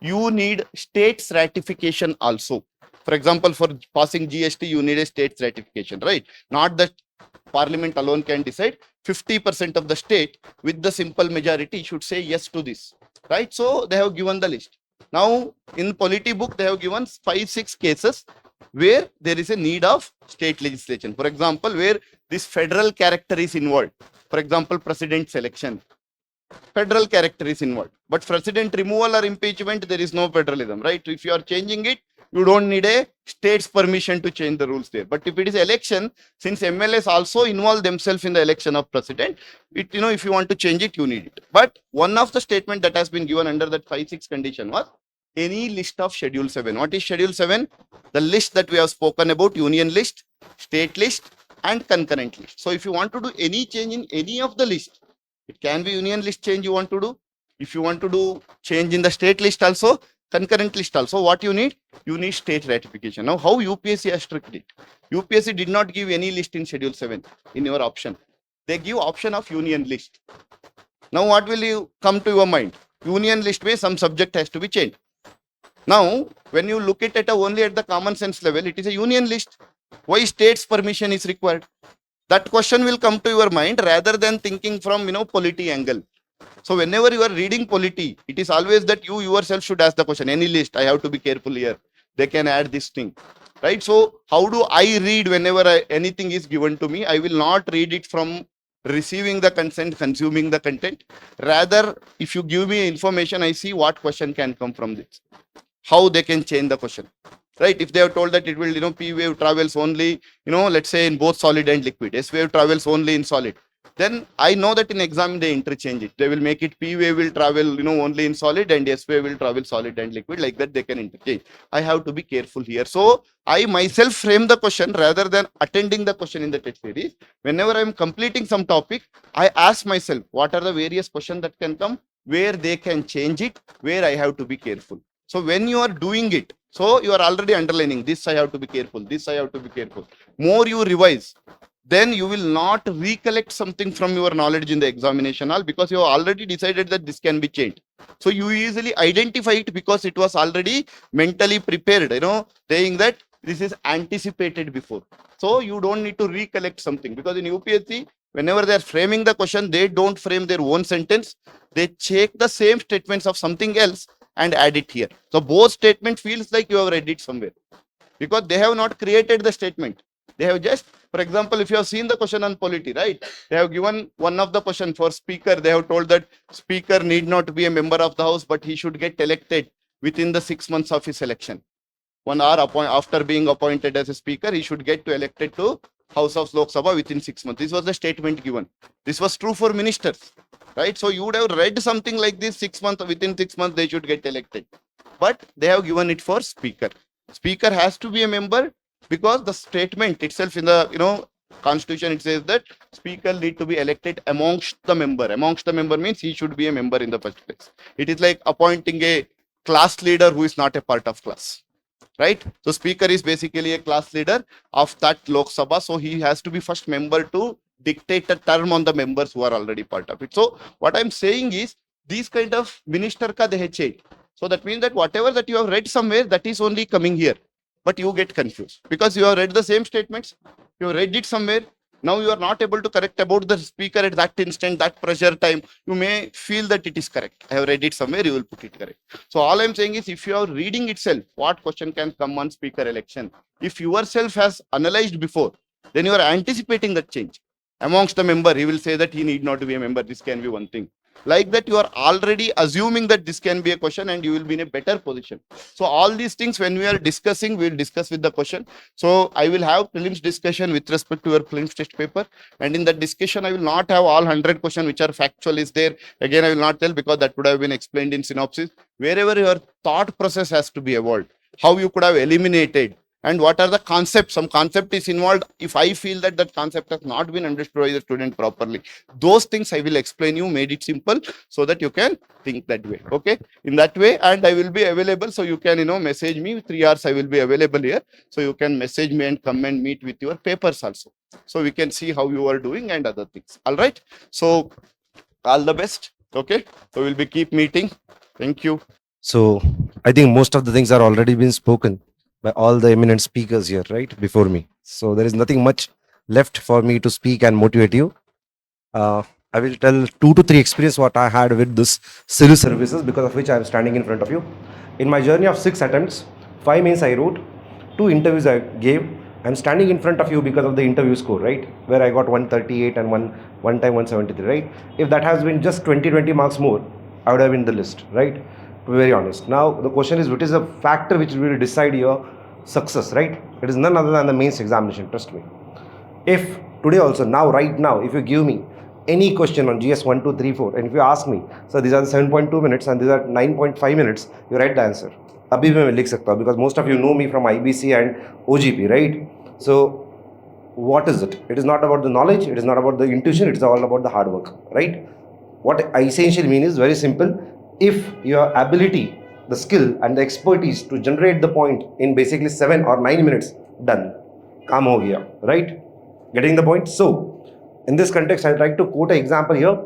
you need state's ratification also? For example, for passing GST, you need a state's ratification, right? Not that Parliament alone can decide. 50% of the state with the simple majority should say yes to this, right? So they have given the list. Now, in polity book, they have given 5-6 cases where there is a need of state legislation. For example, where this federal character is involved. For example, president selection, federal character is involved. But president removal or impeachment, there is no federalism, right? If you are changing it, you don't need a state's permission to change the rules there. But if it is election, since MLAs also involve themselves in the election of president, it, if you want to change it, you need it. But one of the statement that has been given under that 5-6 condition was any list of Schedule 7. What is Schedule 7? The list that we have spoken about, union list, state list, and concurrent list. So if you want to do any change in any of the list, it can be union list change you want to do. If you want to do change in the state list also, concurrent list also, what you need? You need state ratification. Now, how UPSC has tricked it? UPSC did not give any list in Schedule 7 in your option. They give option of union list. Now, what will you come to your mind? Union list means some subject has to be changed. Now, when you look at it only at the common sense level, it is a union list. Why state's permission is required? That question will come to your mind rather than thinking from, polity angle. So whenever you are reading polity, it is always that you yourself should ask the question, any list, I have to be careful here. They can add this thing, right? So how do I read whenever anything is given to me? I will not read it from receiving the consent, consuming the content. Rather, if you give me information, I see what question can come from this. How they can change the question, right? If they have told that it will, P wave travels only, let's say in both solid and liquid, S wave travels only in solid, then I know that in exam they interchange it. They will make it P wave will travel, only in solid and S wave will travel solid and liquid, like that they can interchange. I have to be careful here. So I myself frame the question rather than attending the question in the test series. Whenever I am completing some topic, I ask myself, what are the various questions that can come, where they can change it, where I have to be careful. So when you are doing it, so you are already underlining this, I have to be careful, this I have to be careful. More you revise, then you will not recollect something from your knowledge in the examination hall because you have already decided that this can be changed. So you easily identify it because it was already mentally prepared, saying that this is anticipated before. So you don't need to recollect something, because in UPSC, whenever they are framing the question, they don't frame their own sentence. They check the same statements of something else and add it here. So both statement feels like you have read it somewhere, because they have not created the statement. They have just, for example, if you have seen the question on polity, right? They have given one of the question for speaker. They have told that speaker need not be a member of the house, but he should get elected within the 6 months of his election. 1 hour after being appointed as a speaker, he should get elected to House of Lok Sabha within 6 months. This was the statement given. This was true for ministers, right? So you would have read something like this: 6 months, within 6 months they should get elected. But they have given it for speaker. Speaker has to be a member, because the statement itself in the constitution, it says that speaker need to be elected amongst the member. Amongst the member means he should be a member in the first place. It is like appointing a class leader who is not a part of class, right? So speaker is basically a class leader of that Lok Sabha. So he has to be first member to dictate a term on the members who are already part of it. So what I'm saying is, these kind of minister ka dehe. So that means that whatever that you have read somewhere, that is only coming here. But you get confused because you have read the same statements. You have read it somewhere. Now you are not able to correct about the speaker at that instant, that pressure time. You may feel that it is correct. I have read it somewhere, you will put it correct. So all I'm saying is, if you are reading itself, what question can come on speaker election? If yourself has analyzed before, then you are anticipating that change. Amongst the member, he will say that he need not to be a member. This can be one thing. Like that, you are already assuming that this can be a question, and you will be in a better position. So all these things, when we are discussing, we will discuss with the question. So I will have prelims discussion with respect to your prelims test paper. And in that discussion, I will not have all 100 questions which are factual is there. Again, I will not tell, because that would have been explained in synopsis. Wherever your thought process has to be evolved, how you could have eliminated, and what are the concepts. Some concept is involved. If I feel that that concept has not been understood by the student properly, those things I will explain you, made it simple, so that you can think that way. Okay, in that way. And I will be available, so you can message me. 3 hours I will be available here, so you can message me and come and meet with your papers also, so we can see how you are doing and other things. All right, so all the best. Okay, so we'll be keep meeting. Thank you. So I think most of the things are already been spoken by all the eminent speakers here, right, before me. So there is nothing much left for me to speak and motivate you. I will tell 2 to 3 experience what I had with this civil services, because of which I am standing in front of you. In my journey of 6 attempts, 5 mains I wrote, 2 interviews I gave. I'm standing in front of you because of the interview score, right, where I got 138 and one time 173, right? If that has been just 20 marks more, I would have been in the list, right? To be very honest. Now the question is, what is the factor which will decide your success, right? It is none other than the mains examination, trust me. If today also, now, right now, if you give me any question on GS 1, 2, 3, 4, and if you ask me, so these are the 7.2 minutes and these are 9.5 minutes, you write the answer. Abhi bhi main likh sakta hu, because most of you know me from IBC and OGP, right? So what is it? It is not about the knowledge, it is not about the intuition, it is all about the hard work, right? What I essentially mean is very simple. If your ability, the skill and the expertise to generate the point in basically 7 or 9 minutes, done. Kaam ho gaya, right? Getting the point? So in this context, I'd like to quote an example here.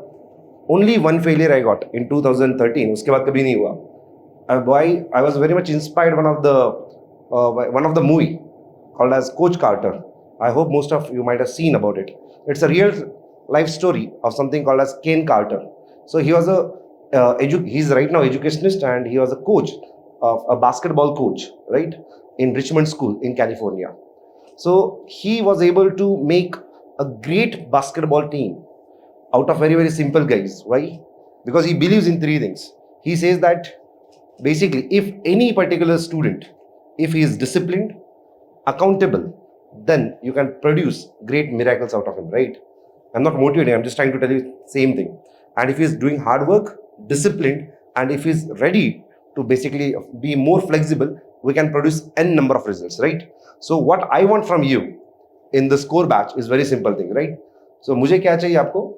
Only one failure I got in 2013. Uske baad kabhi nahi hua. Why? I was very much inspired one of the movie called as Coach Carter. I hope most of you might have seen about it. It's a real life story of something called as Ken Carter. So he was he's right now educationist, and he was a coach of a basketball coach, right, in Richmond School in California. So he was able to make a great basketball team out of very, very simple guys. Why? Because he believes in 3 things. He says that basically, if any particular student, if he is disciplined, accountable, then you can produce great miracles out of him, right? I'm not motivating, I'm just trying to tell you same thing. And if he is doing hard work, disciplined, and if he is ready to basically be more flexible, we can produce n number of results, right? So what I want from you in the score batch is very simple thing, right? So मुझे क्या चाहिए आपको?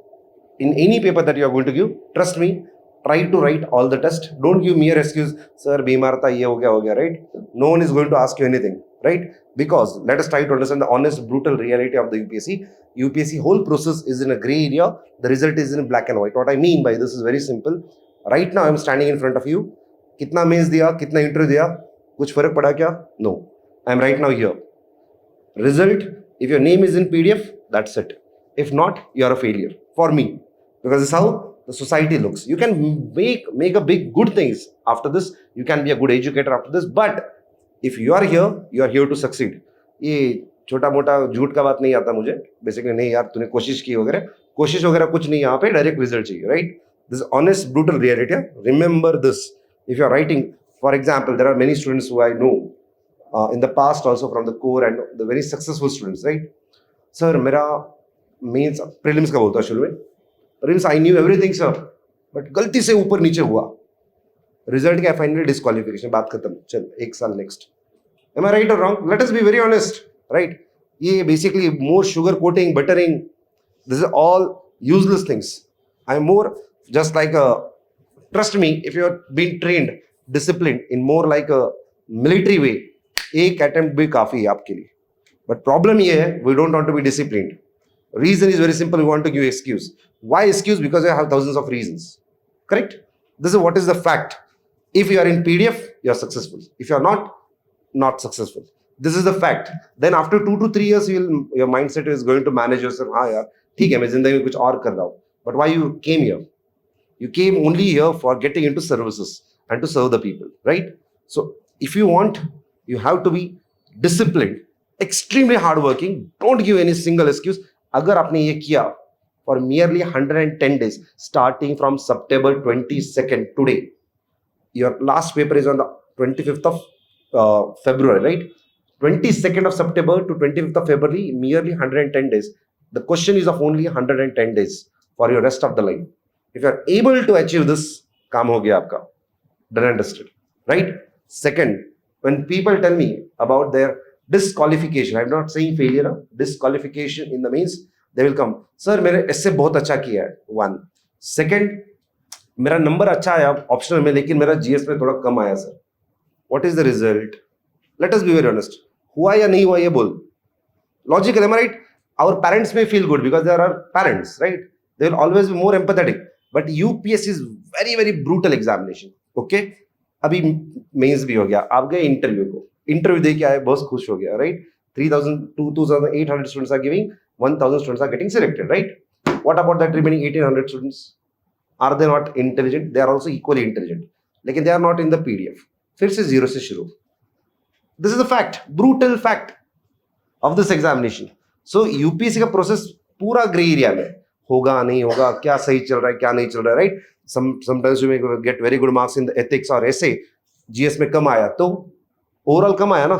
In any paper that you are going to give, trust me, try to write all the test. Don't give mere excuse, sir, बीमार था, ये हो गया, right? No one is going to ask you anything, right? Because let us try to understand the honest, brutal reality of the UPSC. UPSC whole process is in a gray area. The result is in black and white. What I mean by this is very simple. Right now, I am standing in front of you. कितना mains दिया, कितना interview दिया, कुछ फर्क पड़ा क्या? No. I'm right now here. Result, if your name is in PDF, that's it. If not, you're a failure for me, because it's how the society looks. You can make a big good things after this. You can be a good educator after this, but if you are here to succeed. ये छोटा मोटा झूठ का बात नहीं आता मुझे, basically नहीं यार तूने कोशिश की वगैरह, कोशिश वगैरह कुछ नहीं, यहाँ पे डायरेक्ट रिजल्ट चाहिए, right? This honest brutal reality. Remember this. If you are writing, for example, there are many students who I know in the past also from the core and the very successful students, right? Sir, मेरा means prelims का बोलता है शुरू में, prelims I knew everything sir, but गलती से ऊपर नीचे हुआ, result क्या फाइनली डिस्क्वालिफिकेशन, बात खत्म, चल एक साल next. Am I right or wrong? Let us be very honest, right? ये basically more sugar coating, buttering, this is all useless things. I'm more just like a, trust me, if you are being trained, disciplined in more like a military way, एक attempt भी काफी है आपके लिए. But problem ये है, we don't want to be disciplined. Reason is very simple, we want to give excuse. Why excuse? Because you have thousands of reasons. Correct? This is what is the fact. If you are in PDF, you are successful. If you are not successful. This is the fact. Then after 2 to 3 years, your mindset is going to manage yourself. हाँ यार ठीक है, मैं जिंदगी में कुछ और कर रहा हूँ. But why you came here? You came only here for getting into services and to serve the people, right? So if you want, you have to be disciplined, extremely hardworking. Don't give any single excuse. अगर आपने ये किया for merely 110 days, starting from September 22nd today, your last paper is on the 25th of February, right? 22nd of September to 25th of February, merely 110 days. The question is of only 110 days for your rest of the life. If you are able to achieve this, काम हो गया आपका. Done, understood, right? Second, when people tell me about their disqualification, I'm not saying failure, disqualification in the means they will come, sir मेरे इससे बहुत अच्छा किया है. One. Second, मेरा नंबर अच्छा आया ऑप्शनल में, लेकिन मेरा जीएस में थोड़ा कम आया sir. What is the result? Let us be very honest. हुआ या नहीं हुआ ये बोल. Logical, am I right? Our parents may feel good because they are our parents, right? They will always be more empathetic. But UPSC is very, very brutal examination. Okay? अभी mains भी हो गया, आप गए इंटरव्यू को, interview दे के आए, बहुत खुश हो गया, right? 2,800 students are giving, 1,000 students are getting selected, right? What about that remaining 1,800 students? Are they not intelligent? They are also equally intelligent. लेकिन they are not in the PDF. फिर से जीरो से शुरू. This is the fact, brutal fact of this examination. So UPSC का process पूरा grey area में, होगा नहीं होगा, क्या सही चल रहा है क्या नहीं चल रहा है, right? Sometimes you may get very good marks in the ethics or essay, GS में कम आया तो ओवरऑल कम आया ना,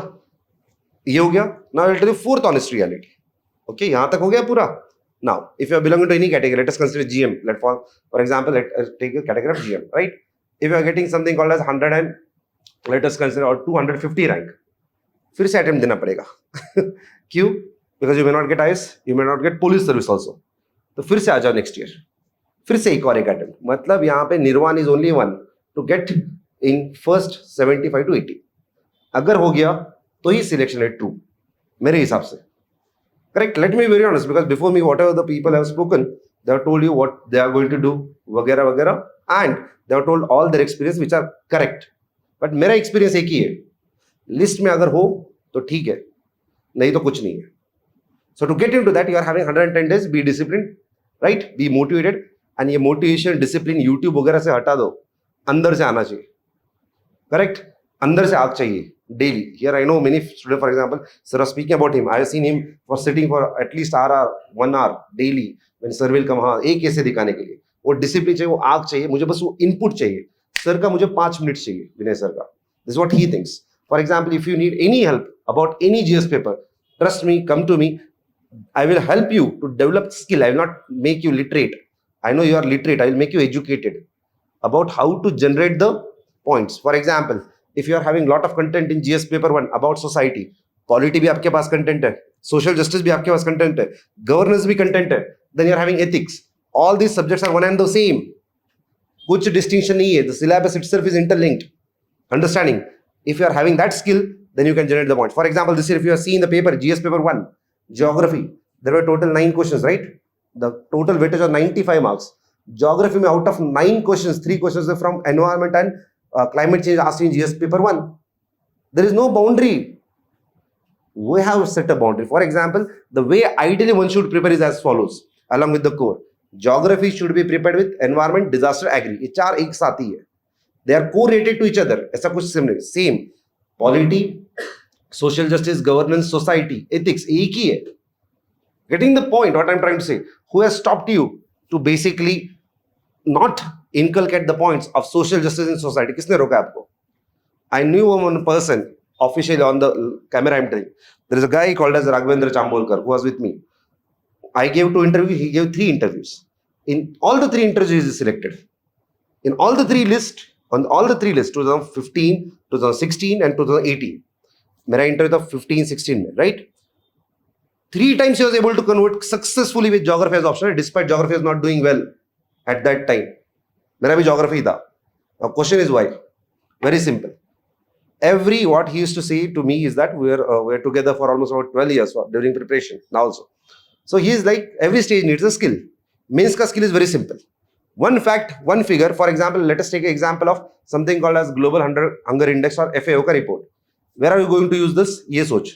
ये हो गया. Now I'll tell you fourth honest reality. Okay, यहाँ तक हो गया पूरा. Now if you are belonging to any category, let us consider GM. For example, let's take a category of GM, right? If you are getting something called as 100 and let us consider or 250 rank, फिर से attempt देना पड़ेगा. क्यों? Because you may not gate IAS, you may not gate police service also. तो फिर से आ जाओ next year, फिर से एक और एक अटेम्प्ट. मतलब यहाँ पे Nirvana is only one, to get in first 75 to 80. अगर हो गया तो ही सिलेक्शन है ट्रू मेरे हिसाब से. Correct? Let me very honest, because before me whatever the people have spoken, they have told you what they are going to do वगैरह वगैरह, and they have told all their experience which are correct. But मेरा experience एक ही है, list में अगर हो तो ठीक है, नहीं तो कुछ नहीं है. So to get into that you are having 110 days. Be discipline, right? Be motivated. And ये मोटिवेशन डिसिप्लिन यूट्यूब वगैरह से हटा दो, अंदर से आना चाहिए. करेक्ट? अंदर से आग चाहिए daily. Here I know many student, for example sir are speaking about him, I have seen him for sitting for at least hour 1 hour daily when sir will come. हाँ, एक ऐसे दिखाने के लिए वो डिसिप्लिन चाहिए, वो आग चाहिए. मुझे बस वो इनपुट चाहिए. सर का मुझे 5 मिनट चाहिए, विनय सर का. This what he thinks. For example, if you need any help about any GS paper, trust me, come to me. I will help you to develop skill. I will not make you literate. I know you are literate. I will make you educated about how to generate the points. For example, if you are having lot of content in GS paper 1 about society, polity भी आपके पास content है, social justice भी आपके पास content है, governance भी content है, then you are having ethics. All these subjects are one and the same. कुछ distinction नहीं है. The syllabus itself is interlinked. Understanding? If you are having that skill, then you can generate the points. For example, this year if you are seeing the paper, GS paper 1, geography, there were total 9 questions, right? The total weightage was 95 marks. Geography में out of 9 questions, 3 questions are from environment and climate change asked in GS paper 1. There is no boundary. We have set a boundary. For example, the way ideally one should prepare is as follows, along with the core. Geography should be prepared with environment, disaster, agri. ये चार एक साथ ही है. They are correlated to each other. ऐसा कुछ similar. Same. Polity, social justice, governance, society, ethics. एक ही है. Getting the point, what I'm trying to say. Who has stopped you to basically not inculcate the points of social justice in society? किसने रोका आपको? I knew one person officially on the camera I'm telling. There is a guy called as Raghavendra Chambolkar who was with me. I gave 2 interviews, he gave 3 interviews. In all the 3 interviews, he is selected. In all the 3 lists, on all the 3 lists, 2015, 2016 and 2018. मेरा interview था 15, 16 में, right? 3 times he was able to convert successfully with geography as optional, despite geography was not doing well at that time. मेरा भी geography था. Now question is why? Very simple. What he used to say to me is that we're together for almost about 12 years during preparation now also. So he is like, every stage needs a skill. Mains ka skill is very simple. One fact, one figure. For example, let us take an example of something called as Global Hunger Index or FAO ka report. Where are you going to use this? Ye soch.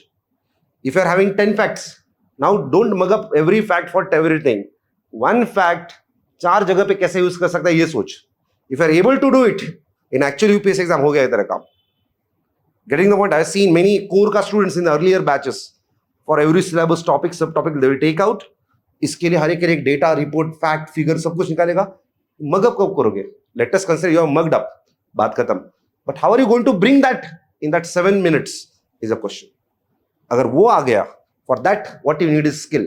If you are having 10 facts, now don't mug up every fact for everything. One fact, 4 जगह पे कैसे use कर सकता है ये सोच. If you are able to do it, in actual UPSC exam हो गया ये तरह काम. Getting the point, I have seen many core का students in the earlier batches. For every syllabus topic, subtopic, they will take out. इसके लिए हर एक data, report, fact, figure सब कुछ निकालेगा. Mug up कब करोगे? Let us consider you are mugged up. बात खत्म. But how are you going to bring that in that 7 minutes is a question. अगर वो आ गया, for that what you need is skill.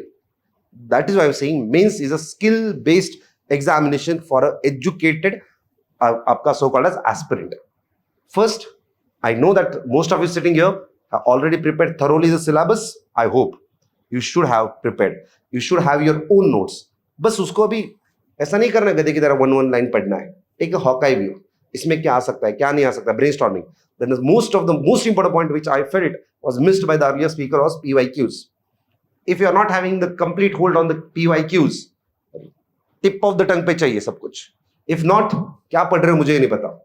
That is why I am saying mains is a skill-based examination for an educated, आपका so-called as aspirant. First, I know that most of you sitting here have already prepared thoroughly the syllabus. I hope you should have prepared. You should have your own notes. बस उसको भी ऐसा नहीं करना गधे की तरह one line पढ़ना है. Take a Hawkeye view. इसमें क्या आ सकता है, क्या नहीं आ सकता, brainstorming. Then the most important point which I felt was missed by the earlier speaker was PYQs. If you are not having the complete hold on the PYQs, tip of the tongue पे चाहिए सब कुछ. If not, क्या पढ़ रहे हो मुझे नहीं पता.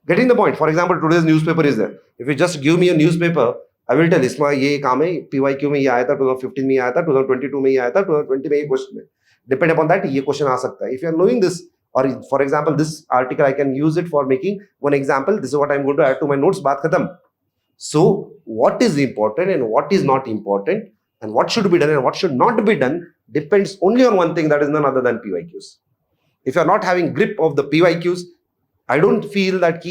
Getting the point. For example, today's newspaper is there. If you just give me a newspaper, I will tell इसमें ये काम है, PYQ में ये आया था, 2015 में ये आया था, 2022 में ये आया था, 2020 में ये क्वेश्चन है. Depend upon that, ये क्वेश्चन आ सकता है. If you are knowing this, or for example, this article I can use it for making one example. This is what I am going to add to my notes. बात खत्म. So, what is important and what is not important, and what should be done and what should not be done depends only on one thing, that is none other than PYQs. If you are not having grip of the PYQs, I don't feel that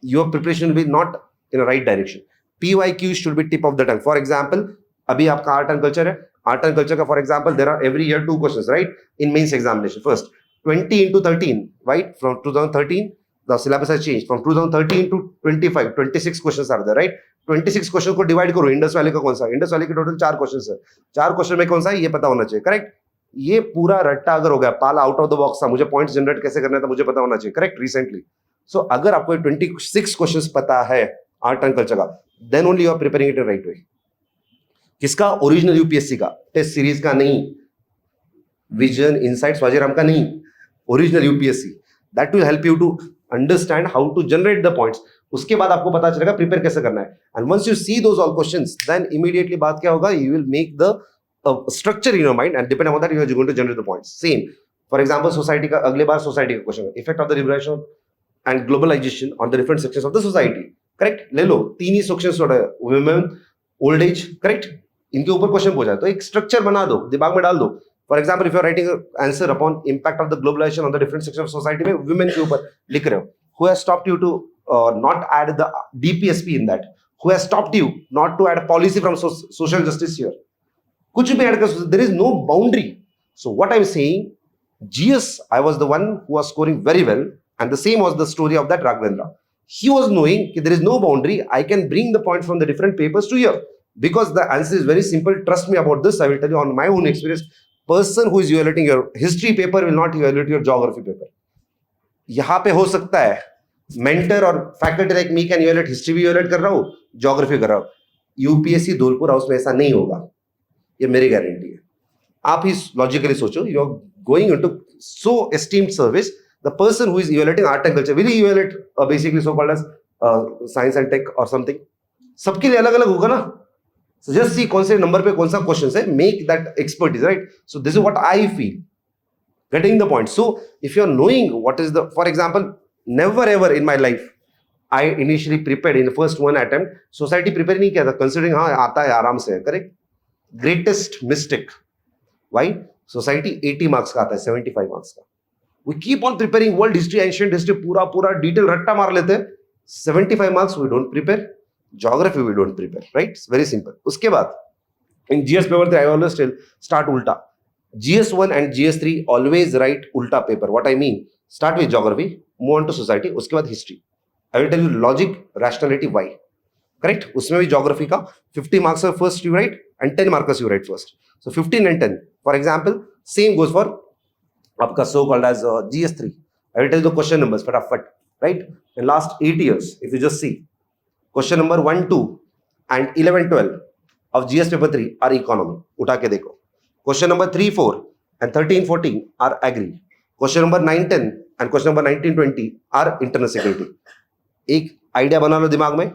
your preparation will be not in the right direction. PYQs should be tip of the tongue. For example, abhi aapka art and culture hai. Art and culture ka, for example, there are every year 2 questions, right? In mains examination. First, 20 into 13, right? From 2013, the syllabus has changed. From 2013 to 25, 26 questions are there, right? 26 questions को divide करो. Indus Valley का कौन सा? Indus Valley के total 4 questions है. 4 question में कौन सा है ये पता होना चाहिए, correct? ये पूरा रट्टा अगर हो गया, पाला आउट ऑफ द बॉक्स था, मुझे पॉइंट्स जनरेट कैसे करना था मुझे पता होना चाहिए, करेक्ट? रिसेंटली. सो अगर आपको 26 क्वेश्चंस पता है आर्ट एंड कल्चर का, then only you are preparing it in right way. किसका? ओरिजिनल यूपीएससी का, टेस्ट सीरीज का नहीं, विजन, इनसाइट्स, वाजीराम का नहीं, original UPSC. That will help you to understand how to generate the points. उसके बाद आपको पता चलेगा प्रिपेयर कैसे करना है. And once you see those all questions, then immediately बात क्या होगा, you will make the structure in your mind, and depending on that you are going to generate the points. Same, for example, society का अगले बार society का question, effect of the liberation and globalization on the different sections of the society, correct? ले लो 3 ही sections छोड़ा है, women, old age, correct? इनके ऊपर question पूछा है तो एक स्ट्रक्चर बना दो, दिमाग में डाल दो. For example, if you are writing answer upon impact of the globalization on the different section of society में वुमेन के ऊपर लिख रहे हो, who has stopped you to not add the DPSP in that, who has stopped you not to add policy from social justice here. कुछ भी add कर सकते, there is no boundary. So what I am saying, GS I was the one who was scoring very well, and the same was the story of that Raghavendra. He was knowing that there is no boundary. I can bring the points from the different papers to here because the answer is very simple. Trust me about this. I will tell you on my own experience. Person who is evaluating your history paper will not evaluate your geography paper. यहाँ पे हो सकता है mentor और faculty like me can evaluate, history भी evaluate कर रहा हूँ, ज्योग्राफी कर रहा हूँ. यूपीएससी धौलपुर हाउस में ऐसा नहीं होगा, ये मेरी गारंटी है. आप ही लॉजिकली सोचो, you are going into so esteemed service. The person who is evaluating art and culture will he evaluate basically so called as science and tech or something? सबके लिए अलग अलग होगा ना. So just see कौन से number पे कौन सा questions है, make that expertise, right? So this is what I feel. Getting the point. So if you're knowing what is the, for example, never ever in my life, I initially prepared in the first one attempt, society prepare नहीं किया था, considering हाँ आता है आराम से, correct? Greatest mistake. Why? Society 80 marks का आता है, 75 marks का. We keep on preparing world history, ancient history, पूरा detail रट्टा मार लेते हैं. 75 marks we don't prepare. Geography we don't prepare, right? It's very simple. उसके बाद in GS paper 3 I always tell start ulta. GS1 and GS3 always write ulta paper. What I mean, start with geography, move on to society, उसके बाद history. I will tell you logic, rationality, why. Correct? उसमें भी geography का 50 marks first you write and 10 markers you write first. So 15 and 10. For example, same goes for आपका so called as GS3. I will tell you the question numbers फटाफट, right? In last 8 years, if you just see, question number 1, 2 and 11, 12 of GS paper 3 are economy. उठा के देखो. Question number 3, 4 and 13, 14 are agri. Question number 9, 10 and question number 19, 20 are internal security. एक idea बना लो दिमाग में.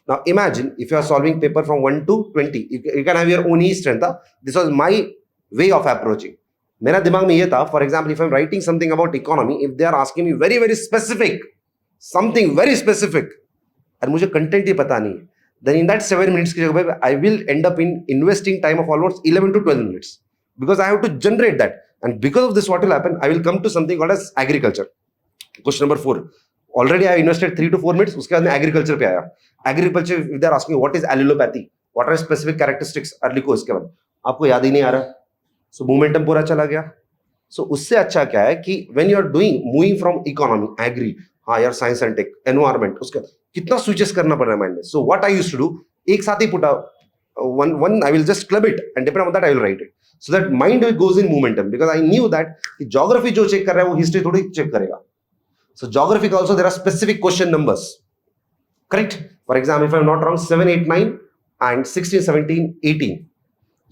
Now imagine if you are solving paper from 1 to 20, you can have your own strength. This was my way of approaching. मेरा दिमाग में ये था, for example, if I'm writing something about economy, if they are asking me very very specific, something very specific, and मुझे content ही पता नहीं, then in that 7 minutes की जगह पे I will end up in investing time of almost 11 to 12 minutes because I have to generate that, and because of this what will happen, I will come to something called as agriculture. Question number 4. Already I have invested 3 to 4 minutes. उसके बाद मैं agriculture पे आया. Agriculture, if they are asking what is allelopathy, what are specific characteristics, लिखो इसके बाद. आपको याद ही नहीं आ रहा. So momentum पूरा चला गया. So उससे अच्छा क्या है कि when you are moving from economy, agri, हाँ यार science and tech, environment, उसका कितना switches करना पड़ रहा है mind में. So what I used to do, एक साथ ही put out one I will just club it and depending on that I will write it. So that mind goes in momentum because I knew that geography जो check कर रहा है वो history थोड़ी check करेगा. So geography also there are specific question numbers. Correct? For example, if I am not wrong, 7, 8, 9 and 16, 17, 18.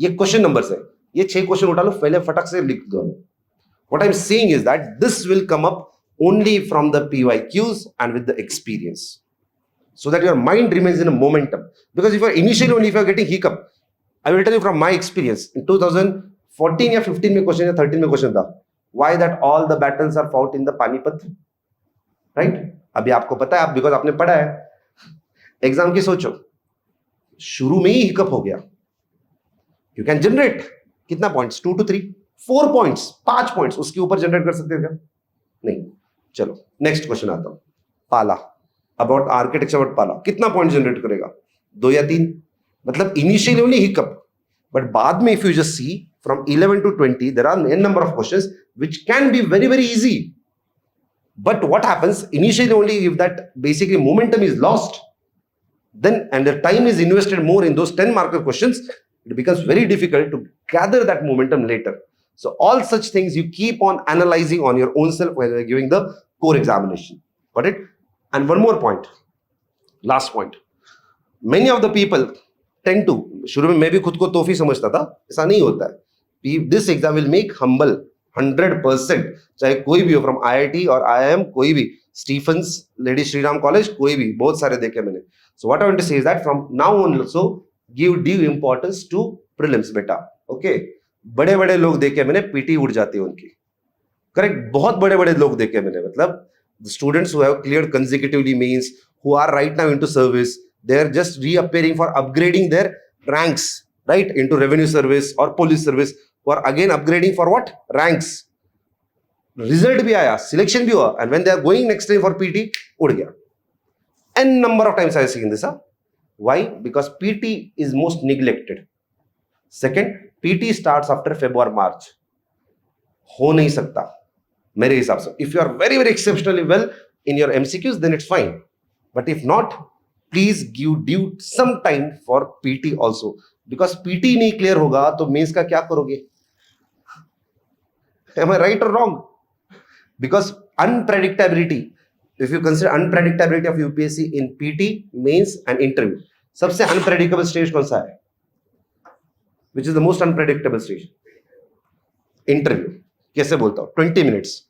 ये question numbers है. ये 6 question उठा लो, पहले फटक से लिख दो. What I am saying is that this will come up only from the PYQs and with the experience. So that your mind remains in a momentum. Because if you are initially only if you are getting hiccup, I will tell you from my experience. In 2014 या 15 में question या 13 में question था. Why that all the battles are fought in the Panipat? Right? अभी आपको पता है, आप because आपने पढ़ा है. एग्जाम की सोचो, शुरू में ही हिकअप हो गया. You can generate कितना पॉइंट्स? 2 to 3, 4 पॉइंट्स, 5 पॉइंट्स उसके ऊपर जनरेट कर सकते हो क्या? नहीं. चलो नेक्स्ट क्वेश्चन आता हूं. पाला, अबाउट आर्किटेक्चर अबाउट पाला, कितना पॉइंट जनरेट करेगा? 2 या 3. मतलब इनिशियली ओनली हिकअप, बट बाद में if you just see from 11 to 20 there are n number of questions which can be very very easy. But what happens initially only if that basically momentum is lost, then and the time is invested more in those 10 marker questions, it becomes very difficult to gather that momentum later. So all such things you keep on analyzing on your own self when you're giving the core examination. Got it? And one more point, last point. Many of the people tend to, शुरू में मैं भी खुद को तोहफी समझता था, ऐसा नहीं होता है. This exam will make humble 100%, चाहे कोई भी हो, फ्रॉम IIT और IIM, कोई भी, स्टीफन्स, लेडी श्रीराम कॉलेज, कोई भी, बहुत सारे देखे मैंने. So what I want to say is that from now on also give due importance to prelims बेटा. Okay? बड़े बड़े लोग देखे मैंने, पीटी उड़ जाती है उनकी. करेक्ट? बहुत बड़े बड़े लोग देखे मैंने. मतलब the students who have cleared consecutively means who are right now into service, they are just reappearing for upgrading their ranks, right, into revenue service or police service, who are again upgrading for what? Ranks. Result भी आया, selection भी हुआ, and when they are going next time for PT, उड़ गया. N number of times I have seen this. Why? Because PT is most neglected. Second, PT starts after February, March. हो नहीं सकता मेरे हिसाब से. If you are very very exceptionally well in your MCQs, then it's fine. But if not, please give due some time for PT also. Because PT नहीं clear होगा तो mains का क्या करोगे? Am I right or wrong? Because unpredictability. If you consider unpredictability of UPSC in PT, mains and interview, सबसे unpredictable stage कौन सा है? Which is the most unpredictable stage? Interview. कैसे बोलता हूँ? 20 minutes.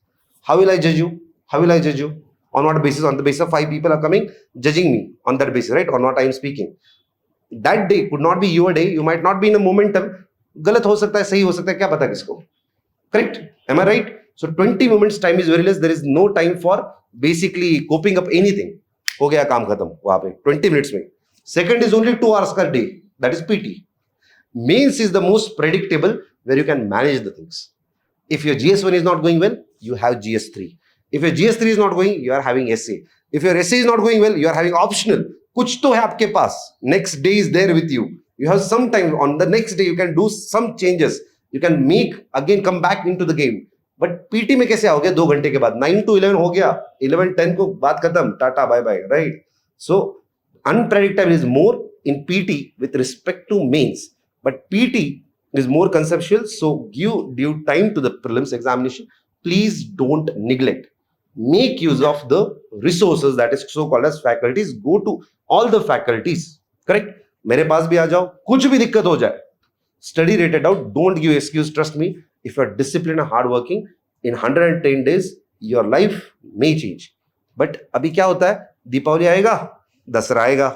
How will I judge you? How will I judge you? On what basis? On the basis of 5 people are coming judging me on that basis, right? On what I am speaking. That day could not be your day. You might not be in a momentum. गलत हो सकता है, सही हो सकता है, क्या पता किसको. Correct? Am I right? So 20 moments time is very less. There is no time for basically coping up anything. हो गया काम खत्म वहां पे 20 minutes में. Second is only 2 hours per day. That is PT. Mains is the most predictable where you can manage the things. If your GS1 is not going well, you have GS3. If your GS3 is not going, you are having SA. If your SA is not going well, you are having optional. कुछ तो है आपके पास. Next day is there with you. You have some time. On the next day, you can do some changes. You can make again come back into the game. But PT में कैसे आओगे 2 घंटे के बाद? 9 to 11 हो गया. 11-10 को बात खत्म. Tata bye bye. Right? So unpredictable is more in PT with respect to mains. But PT is more conceptual. So give due time to the prelims examination. Please don't neglect. Make use of the resources that is so called as faculties. Go to all the faculties. Correct? मेरे पास भी आ जाओ. कुछ भी दिक्कत हो जाए. Study rate it out. Don't give excuse. Trust me. If you are disciplined and hardworking, in 110 days, your life may change. But अभी क्या होता है? दीपावली आएगा, दसरा आएगा,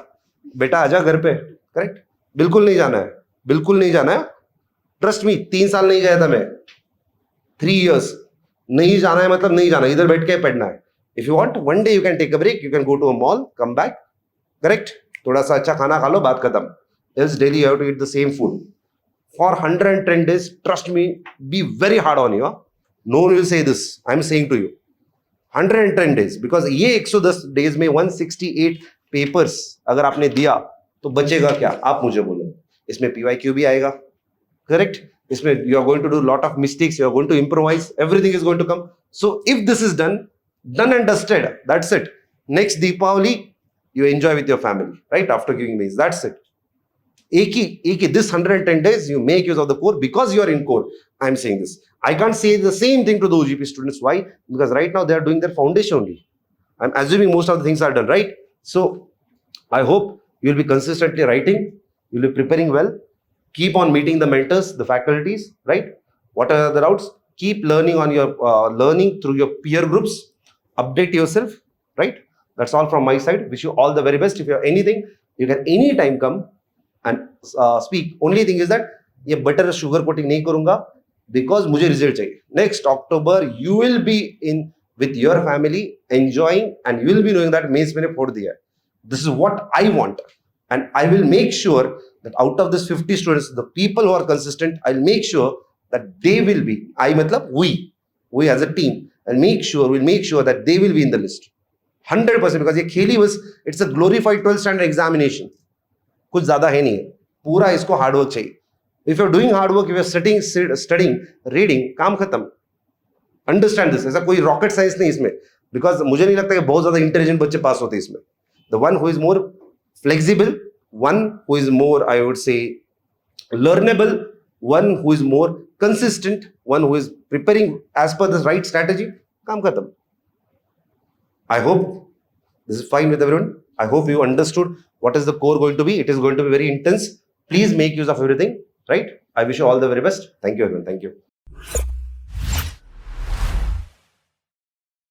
बेटा आजा घर पे. करेक्ट? बिल्कुल नहीं जाना है. बिल्कुल नहीं जाना है. ट्रस्ट मी, 3 साल नहीं गया था मैं. 3 years. नहीं जाना है मतलब नहीं जाना. इधर बैठ के पढ़ना है. If you want, one day you can take a break. You can go to a mall, come back. Correct? थोड़ा सा अच्छा खाना खा लो, बात खत्म. Else daily you have to eat the same food. For 110 days, trust me, be very hard on you. Huh? No one will say this. I'm saying to you. 110 days. Because ये 110 days में 168 papers अगर आपने दिया तो बचेगा क्या? आप मुझे बोलो. इसमें PYQ भी आएगा. Correct? इसमें you are going to do lot of mistakes. You are going to improvise. Everything is going to come. So if this is done and dusted. That's it. Next Deepavali, you enjoy with your family. Right? After giving means. That's it. This 110 days, you make use of the core because you are in core. I'm saying this. I can't say the same thing to the OGP students. Why? Because right now they are doing their foundation only. I'm assuming most of the things are done, right? So I hope you will be consistently writing. You will be preparing well. Keep on meeting the mentors, the faculties, right? What are the routes? Keep learning on your learning through your peer groups. Update yourself, right? That's all from my side. Wish you all the very best. If you have anything, you can anytime come and speak. Only thing is that ये butter sugar coating नहीं करूँगा because मुझे result चाहिए. Next October you will be in with your family enjoying and you will be knowing that mains मैंने फोड़ दिया है. This is what I want and I will make sure that out of this 50 students, the people who are consistent, I'll make sure that they will be. I मतलब we as a team and we'll make sure that they will be in the list. 100% because ये खेली बस it's a glorified 12th standard examination. कुछ ज्यादा है नहीं है. पूरा इसको हार्ड वर्क चाहिए. If you're doing hard work, if you're studying, reading, काम खत्म. Understand this. ऐसा कोई rocket science नहीं इसमें. Because मुझे नहीं लगता कि बहुत ज्यादा intelligent बच्चे पास होते हैं इसमें. The one who is more flexible, one who is more, I would say, learnable, one who is more consistent, one who is preparing as per the right strategy, काम खत्म. I hope this is fine with everyone. I hope you understood what is the core going to be. It is going to be very intense. Please make use of everything, right? I wish you all the very best. Thank you, everyone. Thank you.